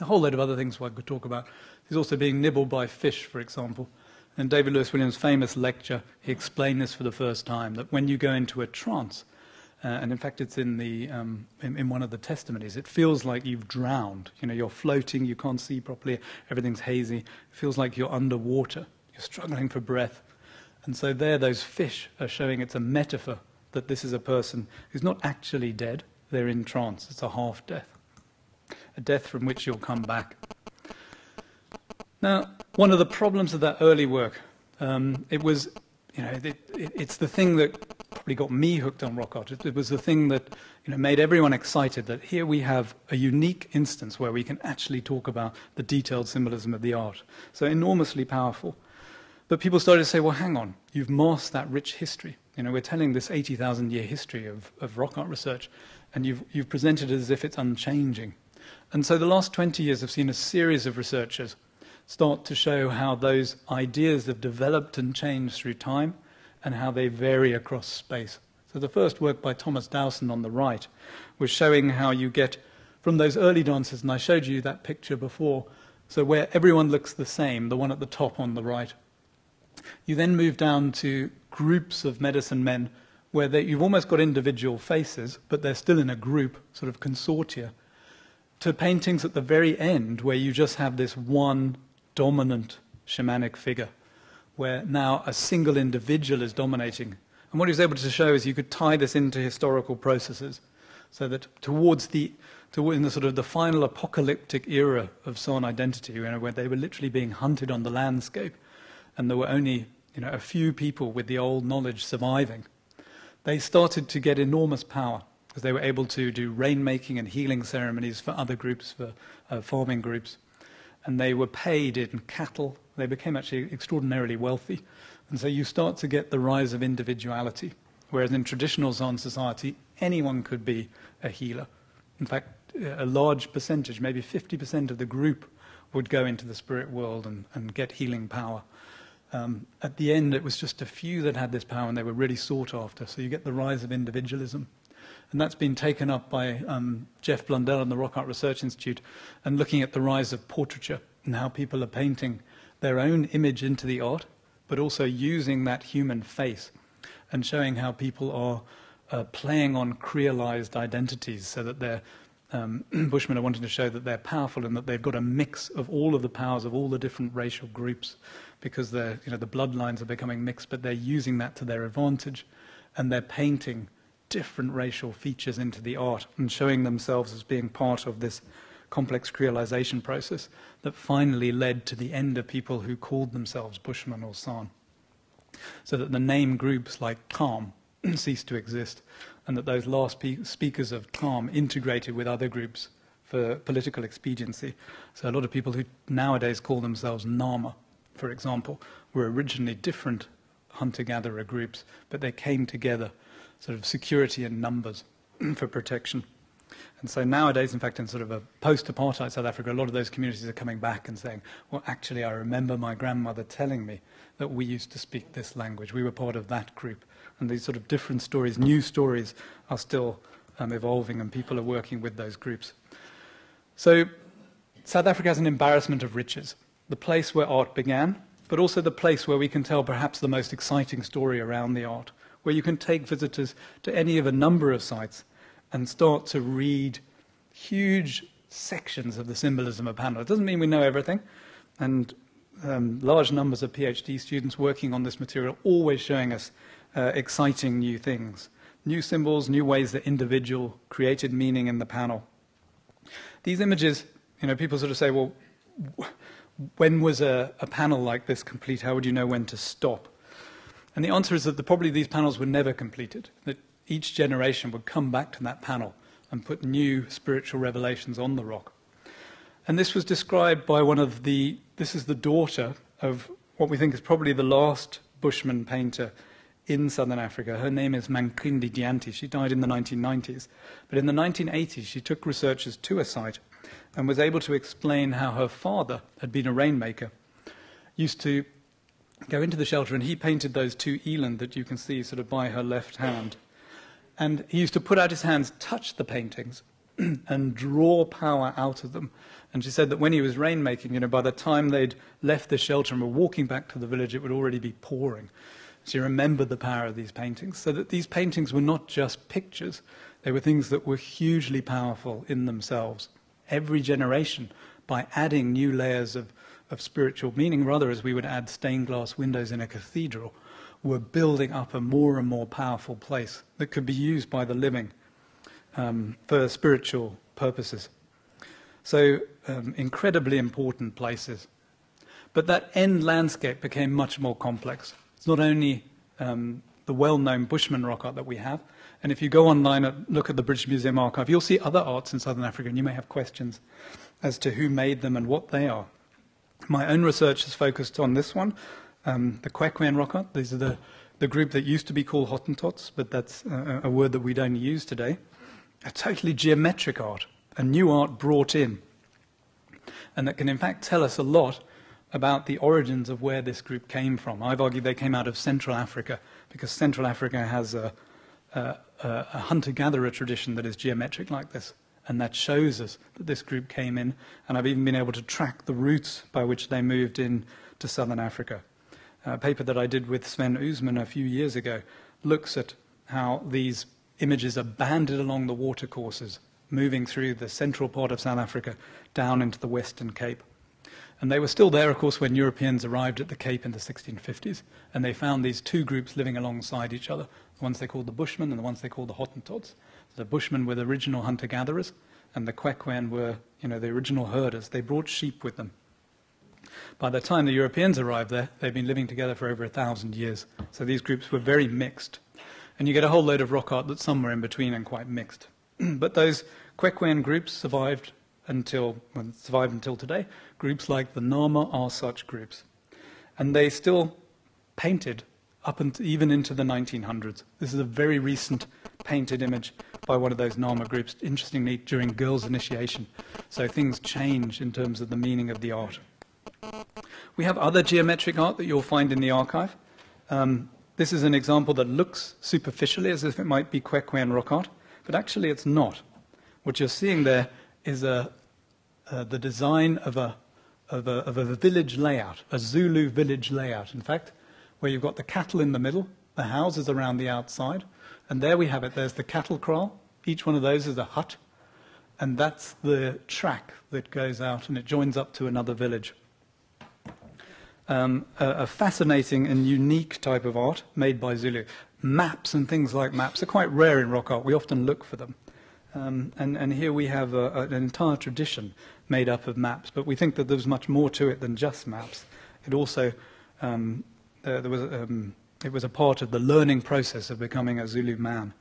[SPEAKER 2] A whole load of other things I could talk about. He's also being nibbled by fish, for example. In David Lewis Williams' famous lecture, he explained this for the first time, that when you go into a trance, and in fact it's in one of the testimonies, it feels like you've drowned. You're floating, you can't see properly, everything's hazy. It feels like you're underwater. You're struggling for breath. And so there, those fish are showing it's a metaphor that this is a person who's not actually dead. They're in trance. It's a half-death. A death from which you'll come back. Now, one of the problems of that early work, it's the thing that probably got me hooked on rock art. It was the thing that made everyone excited, that here we have a unique instance where we can actually talk about the detailed symbolism of the art. So enormously powerful. But people started to say, well, hang on, you've masked that rich history. We're telling this 80,000-year history of rock art research, and you've presented it as if it's unchanging. And so the last 20 years have seen a series of researchers start to show how those ideas have developed and changed through time and how they vary across space. So the first work by Thomas Dowson on the right was showing how you get from those early dances, and I showed you that picture before, so where everyone looks the same, the one at the top on the right. You then move down to groups of medicine men where you've almost got individual faces, but they're still in a group, sort of consortia, to paintings at the very end where you just have this one dominant shamanic figure, where now a single individual is dominating. And what he was able to show is you could tie this into historical processes, so that in the sort of the final apocalyptic era of San identity, where they were literally being hunted on the landscape, and there were only a few people with the old knowledge surviving, they started to get enormous power, because they were able to do rainmaking and healing ceremonies for other groups, for farming groups. And they were paid in cattle. They became actually extraordinarily wealthy. And so you start to get the rise of individuality, whereas in traditional San society, anyone could be a healer. In fact, a large percentage, maybe 50% of the group, would go into the spirit world and get healing power. At the end, it was just a few that had this power, and they were really sought after. So you get the rise of individualism. And that's been taken up by Jeff Blundell and the Rock Art Research Institute, and looking at the rise of portraiture and how people are painting their own image into the art, but also using that human face and showing how people are playing on creolized identities, so that they're Bushmen are wanting to show that they're powerful and that they've got a mix of all of the powers of all the different racial groups, because the bloodlines are becoming mixed, but they're using that to their advantage, and they're painting different racial features into the art and showing themselves as being part of this complex creolization process that finally led to the end of people who called themselves Bushmen or San. so that the name groups like Calm ceased to exist, and that those last speakers of Calm integrated with other groups for political expediency. So a lot of people who nowadays call themselves Nama, for example, were originally different hunter-gatherer groups, but they came together, sort of security in numbers for protection. And so nowadays, in fact, in sort of a post-apartheid South Africa, a lot of those communities are coming back and saying, well, actually, I remember my grandmother telling me that we used to speak this language. We were part of that group. And these sort of different stories, new stories, are still evolving, and people are working with those groups. So South Africa has an embarrassment of riches, the place where art began, but also the place where we can tell perhaps the most exciting story around the art, where you can take visitors to any of a number of sites and start to read huge sections of the symbolism of panel. It doesn't mean we know everything, and large numbers of PhD students working on this material always showing us exciting new things, new symbols, new ways that individual created meaning in the panel. These images, people sort of say, well, when was a panel like this complete? How would you know when to stop? And the answer is that probably these panels were never completed, that each generation would come back to that panel and put new spiritual revelations on the rock. And this was described by this is the daughter of what we think is probably the last Bushman painter in southern Africa. Her name is Mankhindi Dianti. She died in the 1990s. But in the 1980s, she took researchers to a site and was able to explain how her father had been a rainmaker, used to go into the shelter, and he painted those two eland that you can see sort of by her left hand. And he used to put out his hands, touch the paintings, and draw power out of them. And she said that when he was rainmaking, by the time they'd left the shelter and were walking back to the village, it would already be pouring. She remembered the power of these paintings, so that these paintings were not just pictures. They were things that were hugely powerful in themselves. Every generation, by adding new layers of spiritual meaning, rather as we would add stained glass windows in a cathedral, were building up a more and more powerful place that could be used by the living for spiritual purposes. So incredibly important places. But that end landscape became much more complex. It's not only the well-known Bushman rock art that we have, and if you go online and look at the British Museum archive, you'll see other arts in southern Africa, and you may have questions as to who made them and what they are. My own research is focused on this one, the Kwekwen rock art. These are the group that used to be called Hottentots, but that's a word that we don't use today. A totally geometric art, a new art brought in, and that can in fact tell us a lot about the origins of where this group came from. I've argued they came out of Central Africa, because Central Africa has a hunter-gatherer tradition that is geometric like this, and that shows us that this group came in, and I've even been able to track the routes by which they moved in to southern Africa. A paper that I did with Sven Oosman a few years ago looks at how these images are banded along the watercourses, moving through the central part of South Africa down into the Western Cape. And they were still there, of course, when Europeans arrived at the Cape in the 1650s, and they found these two groups living alongside each other, the ones they called the Bushmen and the ones they called the Hottentots. So the Bushmen were the original hunter-gatherers, and the Kwekwen were, the original herders. They brought sheep with them. By the time the Europeans arrived there, they'd been living together for over 1,000 years. So these groups were very mixed. And you get a whole load of rock art that's somewhere in between and quite mixed. But those Kwekwen groups survived until today. Groups like the Nama are such groups. And they still painted up even into the 1900s. This is a very recent painted image by one of those Nama groups, interestingly, during girls' initiation. So things change in terms of the meaning of the art. We have other geometric art that you'll find in the archive. This is an example that looks superficially as if it might be Kwekwen rock art, but actually it's not. What you're seeing there is the design of a village layout, a Zulu village layout, in fact, where you've got the cattle in the middle, the houses around the outside, and there we have it. There's the cattle kraal. Each one of those is a hut, and that's the track that goes out, and it joins up to another village. A fascinating and unique type of art made by Zulu. Maps and things like maps are quite rare in rock art. We often look for them. And here we have an entire tradition made up of maps, but we think that there's much more to it than just maps. It also, there was It was a part of the learning process of becoming a Zulu man.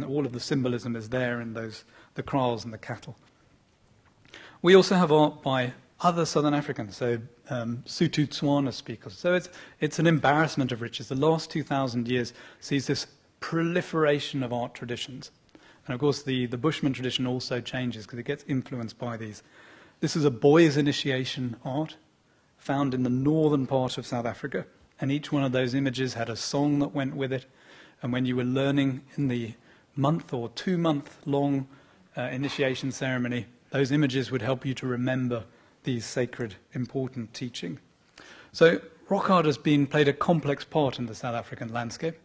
[SPEAKER 2] All of the symbolism is there in the kraals and the cattle. We also have art by other Southern Africans, so Sotho Tswana speakers. So it's an embarrassment of riches. The last 2,000 years sees this proliferation of art traditions. And of course the Bushman tradition also changes because it gets influenced by these. This is a boys' initiation art found in the northern part of South Africa. And each one of those images had a song that went with it. And when you were learning in the month or 2 month long initiation ceremony, those images would help you to remember these sacred, important teaching. So rock art has played a complex part in the South African landscape,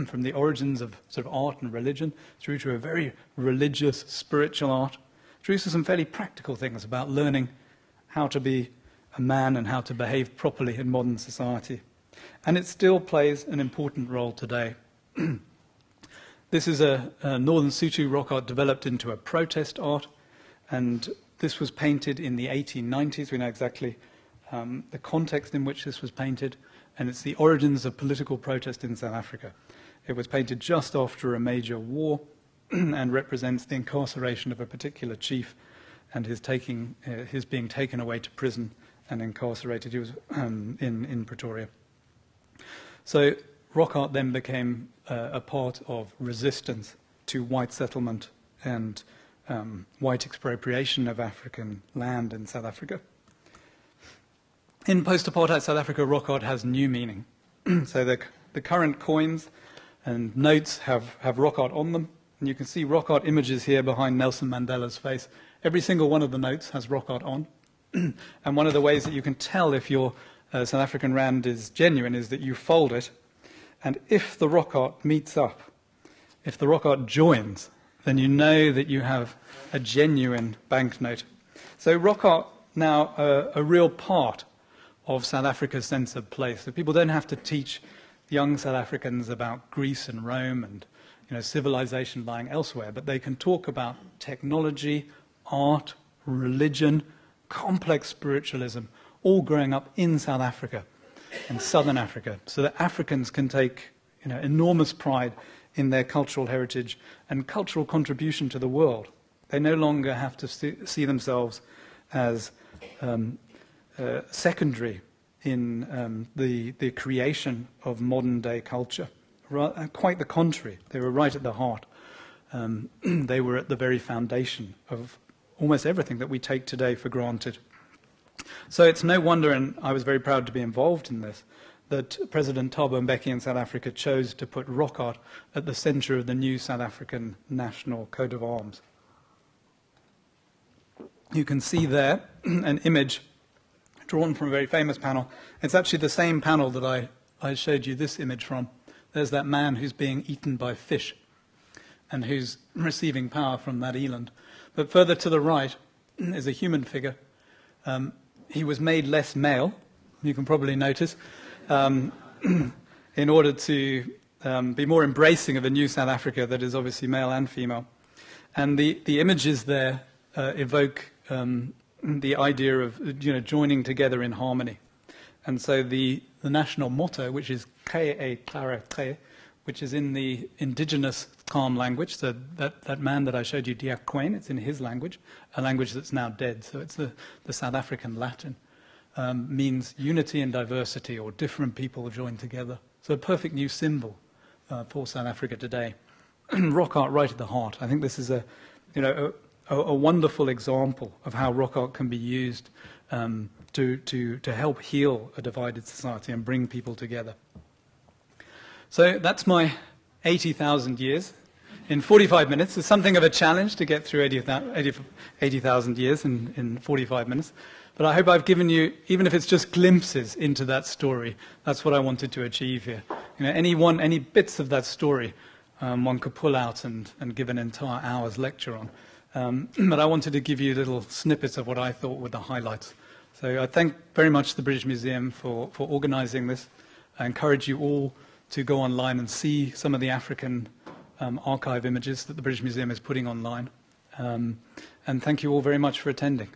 [SPEAKER 2] from the origins of sort of art and religion, through to a very religious, spiritual art, through to some fairly practical things about learning how to be a man and how to behave properly in modern society. And it still plays an important role today. This is a Northern Sotho rock art developed into a protest art, and this was painted in the 1890s. We know exactly the context in which this was painted, and it's the origins of political protest in South Africa. It was painted just after a major war and represents the incarceration of a particular chief and his being taken away to prison and incarcerated. He was in Pretoria. So rock art then became a part of resistance to white settlement and white expropriation of African land in South Africa. In post-apartheid South Africa, rock art has new meaning. So the current coins and notes have rock art on them. And you can see rock art images here behind Nelson Mandela's face. Every single one of the notes has rock art on. And one of the ways that you can tell if your South African rand is genuine is that you fold it, and if the rock art meets up, if the rock art joins, then you know that you have a genuine banknote. So rock art now a real part of South Africa's sense of place. So people don't have to teach young South Africans about Greece and Rome and civilization lying elsewhere, but they can talk about technology, art, religion, complex spiritualism, all growing up in South Africa, in southern Africa, so that Africans can take enormous pride in their cultural heritage and cultural contribution to the world. They no longer have to see themselves as secondary in the creation of modern-day culture. Quite the contrary. They were right at the heart. They were at the very foundation of almost everything that we take today for granted. So it's no wonder, and I was very proud to be involved in this, that President Thabo Mbeki in South Africa chose to put rock art at the center of the new South African national coat of arms. You can see there an image drawn from a very famous panel. It's actually the same panel that I showed you this image from. There's that man who's being eaten by fish and who's receiving power from that eland. But further to the right is a human figure. He was made less male, you can probably notice, in order to be more embracing of a new South Africa that is obviously male and female. And the images there evoke the idea of joining together in harmony. And so the national motto, which is K-A Clara K, which is in the indigenous Khaan language, so that man that I showed you, Diak Quain, it's in his language, a language that's now dead, so it's the South African Latin, means unity and diversity, or different people joined together. So a perfect new symbol for South Africa today. Rock art right at the heart. I think this is a wonderful example of how rock art can be used to help heal a divided society and bring people together. So that's my 80,000 years in 45 minutes. It's something of a challenge to get through 80,000 years in 45 minutes. But I hope I've given you, even if it's just glimpses into that story, that's what I wanted to achieve here. Any bits of that story one could pull out and give an entire hour's lecture on. But I wanted to give you little snippets of what I thought were the highlights. So I thank very much the British Museum for organising this. I encourage you all to go online and see some of the African archive images that the British Museum is putting online. And thank you all very much for attending.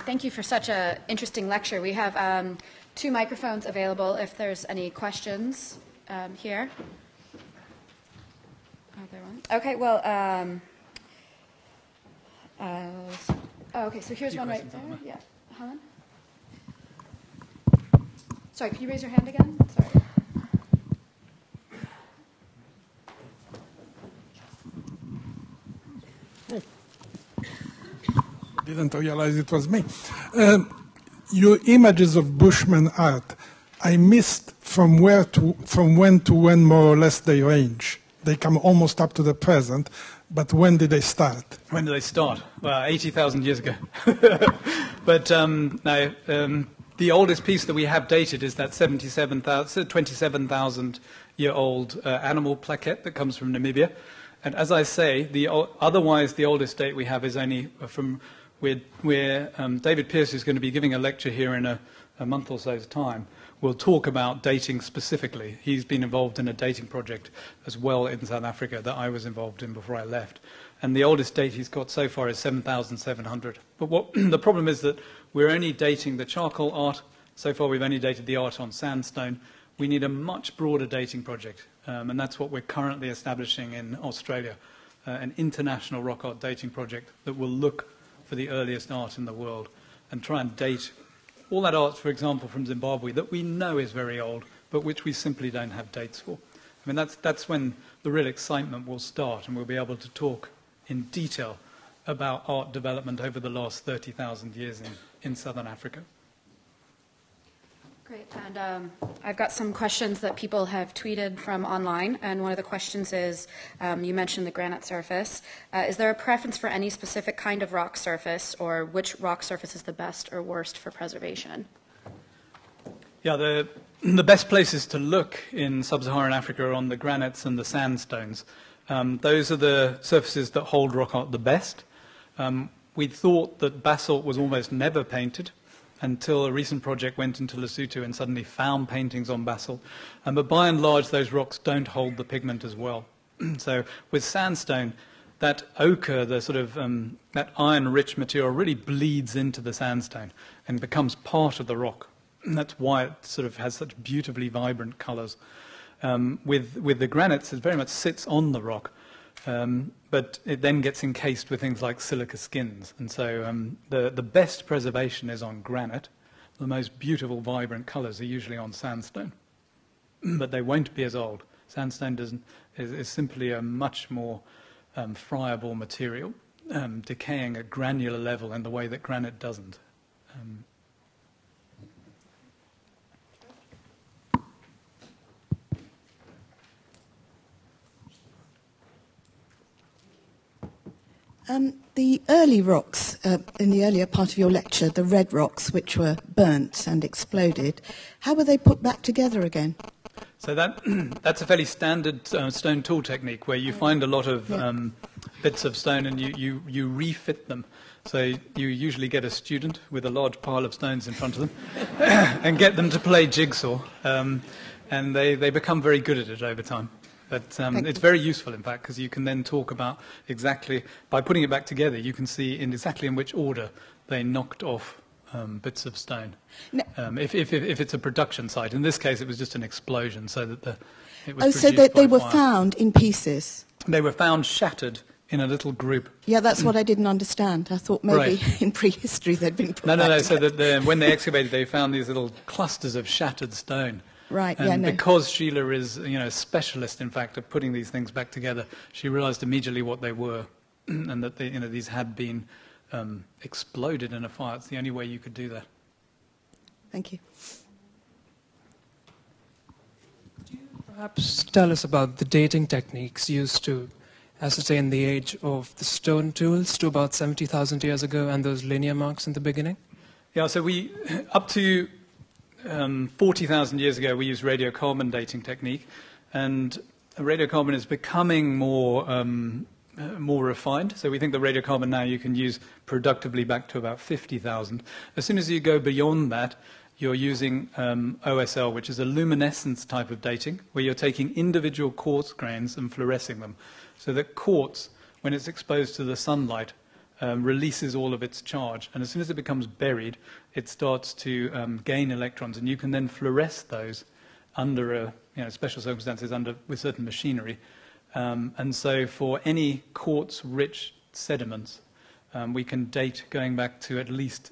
[SPEAKER 1] thank you for such an interesting lecture. We have 2 microphones available if there's any questions here. Oh, there one. Okay, well, okay, so here's one right there. Yeah, Helen? Sorry, can you raise your hand again? Sorry.
[SPEAKER 3] Didn't realize it was me. Your images of Bushman art, I missed from when to when more or less they range. They come almost up to the present, but when did they start?
[SPEAKER 2] When did they start? Well, 80,000 years ago. But no, the oldest piece that we have dated is that 27,000-year-old animal plaquette that comes from Namibia. And as I say, otherwise the oldest date we have is only from where David Pearce is going to be giving a lecture here in a month or so's time. We'll talk about dating specifically. He's been involved in a dating project as well in South Africa that I was involved in before I left. And the oldest date he's got so far is 7,700. But what the problem is that we're only dating the charcoal art. So far we've only dated the art on sandstone. We need a much broader dating project. And that's what we're currently establishing in Australia, an international rock art dating project that will look for the earliest art in the world and try and date all that art, for example, from Zimbabwe that we know is very old, but which we simply don't have dates for. I mean, that's when the real excitement will start, and we'll be able to talk in detail about art development over the last 30,000 years in southern Africa.
[SPEAKER 1] Great, and I've got some questions that people have tweeted from online, and one of the questions is, you mentioned the granite surface. Is there a preference for any specific kind of rock surface, or which rock surface is the best or worst for preservation?
[SPEAKER 2] Yeah, the best places to look in sub-Saharan Africa are on the granites and the sandstones. Those are the surfaces that hold rock art the best. We thought that basalt was almost never painted, until a recent project went into Lesotho and suddenly found paintings on basalt. But by and large, those rocks don't hold the pigment as well. So with sandstone, that ochre, the sort of that iron-rich material really bleeds into the sandstone and becomes part of the rock. And that's why it sort of has such beautifully vibrant colours. With the granites, it very much sits on the rock. But it then gets encased with things like silica skins. And so the best preservation is on granite. The most beautiful, vibrant colours are usually on sandstone. But they won't be as old. Sandstone is simply a much more friable material, decaying at granular level in the way that granite doesn't.
[SPEAKER 4] The early rocks, in the earlier part of your lecture, the red rocks which were burnt and exploded, how were they put back together again?
[SPEAKER 2] So that's a fairly standard stone tool technique where you find a lot of bits of stone and you refit them. So you usually get a student with a large pile of stones in front of them and get them to play jigsaw. And they become very good at it over time. But it's very useful, in fact, because you can then talk about exactly, by putting it back together, you can see exactly in which order they knocked off bits of stone. No. If it's a production site. In this case, it was just an explosion, so that it was
[SPEAKER 4] so they were found in pieces?
[SPEAKER 2] They were found shattered in a little group.
[SPEAKER 4] Yeah, that's what I didn't understand. I thought maybe in prehistory they'd been put
[SPEAKER 2] No.
[SPEAKER 4] together.
[SPEAKER 2] So that when they excavated, they found these little clusters of shattered stone.
[SPEAKER 4] Right,
[SPEAKER 2] and because Sheila is, a specialist, in fact, of putting these things back together, she realized immediately what they were, and that these had been exploded in a fire. It's the only way you could do that.
[SPEAKER 4] Thank you.
[SPEAKER 5] Could you perhaps tell us about the dating techniques used to ascertain the age of the stone tools to about 70,000 years ago and those linear marks in the beginning?
[SPEAKER 2] Yeah, so up to 40,000 years ago, we used radiocarbon dating technique, and radiocarbon is becoming more refined. So we think the radiocarbon now you can use productively back to about 50,000. As soon as you go beyond that, you're using OSL, which is a luminescence type of dating, where you're taking individual quartz grains and fluorescing them. So that quartz, when it's exposed to the sunlight, releases all of its charge. And as soon as it becomes buried, it starts to gain electrons, and you can then fluoresce those under special circumstances with certain machinery. And so for any quartz-rich sediments, we can date going back to at least,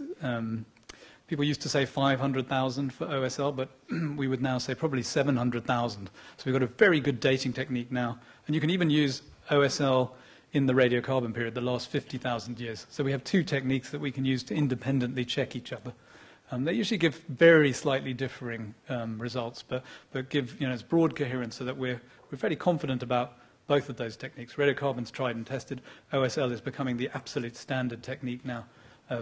[SPEAKER 2] people used to say 500,000 for OSL, but we would now say probably 700,000. So we've got a very good dating technique now. And you can even use OSL in the radiocarbon period, the last 50,000 years. So we have two techniques that we can use to independently check each other. They usually give very slightly differing results, but give its broad coherence so that we're fairly confident about both of those techniques. Radiocarbon's tried and tested. OSL is becoming the absolute standard technique now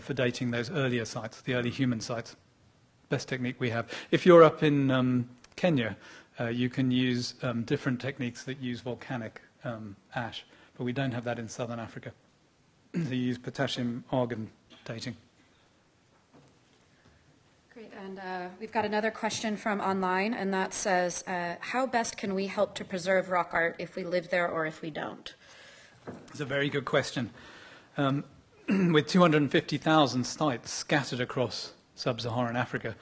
[SPEAKER 2] for dating those earlier sites, the early human sites. Best technique we have. If you're up in Kenya, you can use different techniques that use volcanic ash, but we don't have that in southern Africa. So you use potassium argon dating.
[SPEAKER 1] Great, and we've got another question from online, and that says, how best can we help to preserve rock art if we live there or if we don't?
[SPEAKER 2] It's a very good question. With 250,000 sites scattered across sub-Saharan Africa,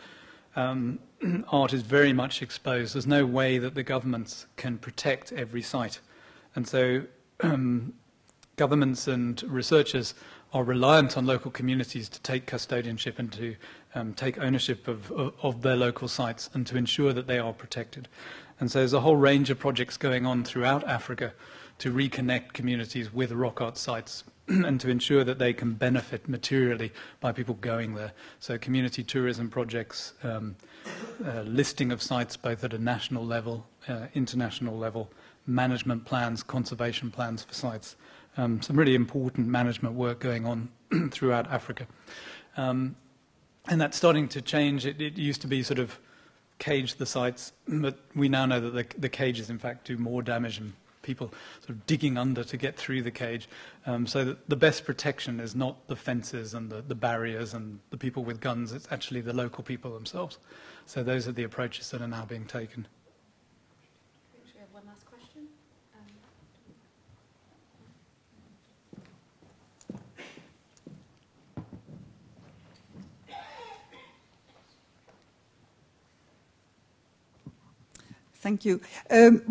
[SPEAKER 2] art is very much exposed. There's no way that the governments can protect every site. And so governments and researchers are reliant on local communities to take custodianship and to take ownership of their local sites and to ensure that they are protected. And so there's a whole range of projects going on throughout Africa to reconnect communities with rock art sites and to ensure that they can benefit materially by people going there. So community tourism projects, listing of sites both at a national level, international level, management plans, conservation plans for sites. Some really important management work going on throughout Africa. And that's starting to change. It used to be sort of cage the sites, but we now know that the cages, in fact, do more damage and people sort of digging under to get through the cage. So that the best protection is not the fences and the barriers and the people with guns, it's actually the local people themselves. So those are the approaches that are now being taken.
[SPEAKER 1] We have one last question.
[SPEAKER 6] Thank you.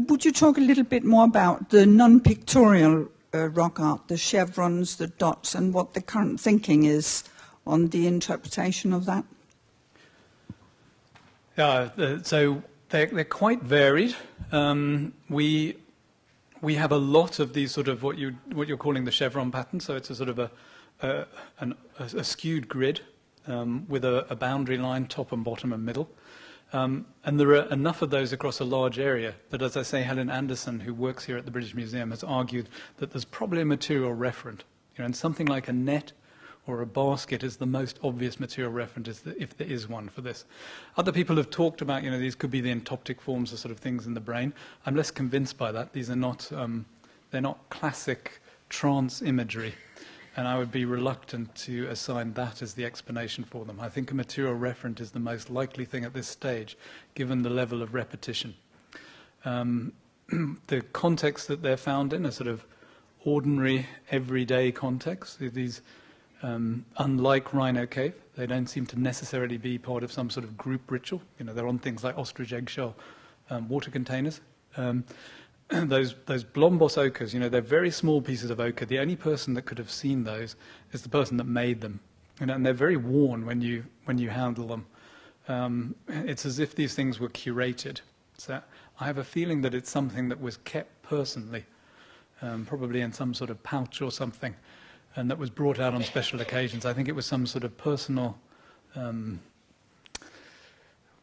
[SPEAKER 6] Would you talk a little bit more about the non-pictorial rock art, the chevrons, the dots, and what the current thinking is on the interpretation of that?
[SPEAKER 2] Yeah, so they're quite varied. We have a lot of these sort of what you're calling the chevron pattern. So it's a sort of a skewed grid with a boundary line, top and bottom and middle. And there are enough of those across a large area that, as I say, Helen Anderson, who works here at the British Museum, has argued that there's probably a material referent. And something like a net or a basket is the most obvious material referent if there is one for this. Other people have talked about, these could be the entoptic forms or sort of things in the brain. I'm less convinced by that. These are not, they're not classic trance imagery. And I would be reluctant to assign that as the explanation for them. I think a material referent is the most likely thing at this stage, given the level of repetition. The context that they're found in are sort of ordinary, everyday contexts. These, unlike Rhino Cave, they don't seem to necessarily be part of some sort of group ritual. They're on things like ostrich eggshell water containers. Those Blombos ochres, they're very small pieces of ochre. The only person that could have seen those is the person that made them. And they're very worn when you handle them. It's as if these things were curated. So I have a feeling that it's something that was kept personally, probably in some sort of pouch or something, and that was brought out on special occasions. I think it was some sort of personal...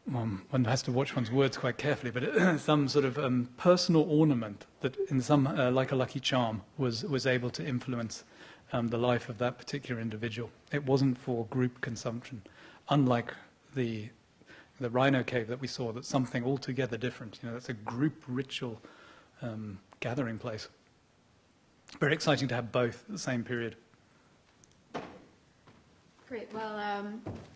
[SPEAKER 2] one has to watch one's words quite carefully, but some sort of personal ornament that, in some like a lucky charm, was able to influence the life of that particular individual. It wasn't for group consumption, unlike the Rhino Cave that we saw. That's something altogether different. That's a group ritual gathering place. Very exciting to have both at the same period.
[SPEAKER 1] Great. Well,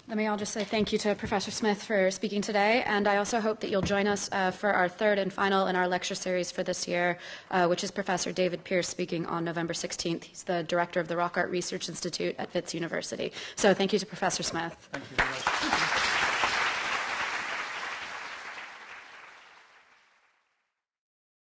[SPEAKER 1] Let me all just say thank you to Professor Smith for speaking today, and I also hope that you'll join us for our third and final in our lecture series for this year, which is Professor David Pierce speaking on November 16th. He's the director of the Rock Art Research Institute at Wits University. So thank you to Professor Smith.
[SPEAKER 2] Thank you very much.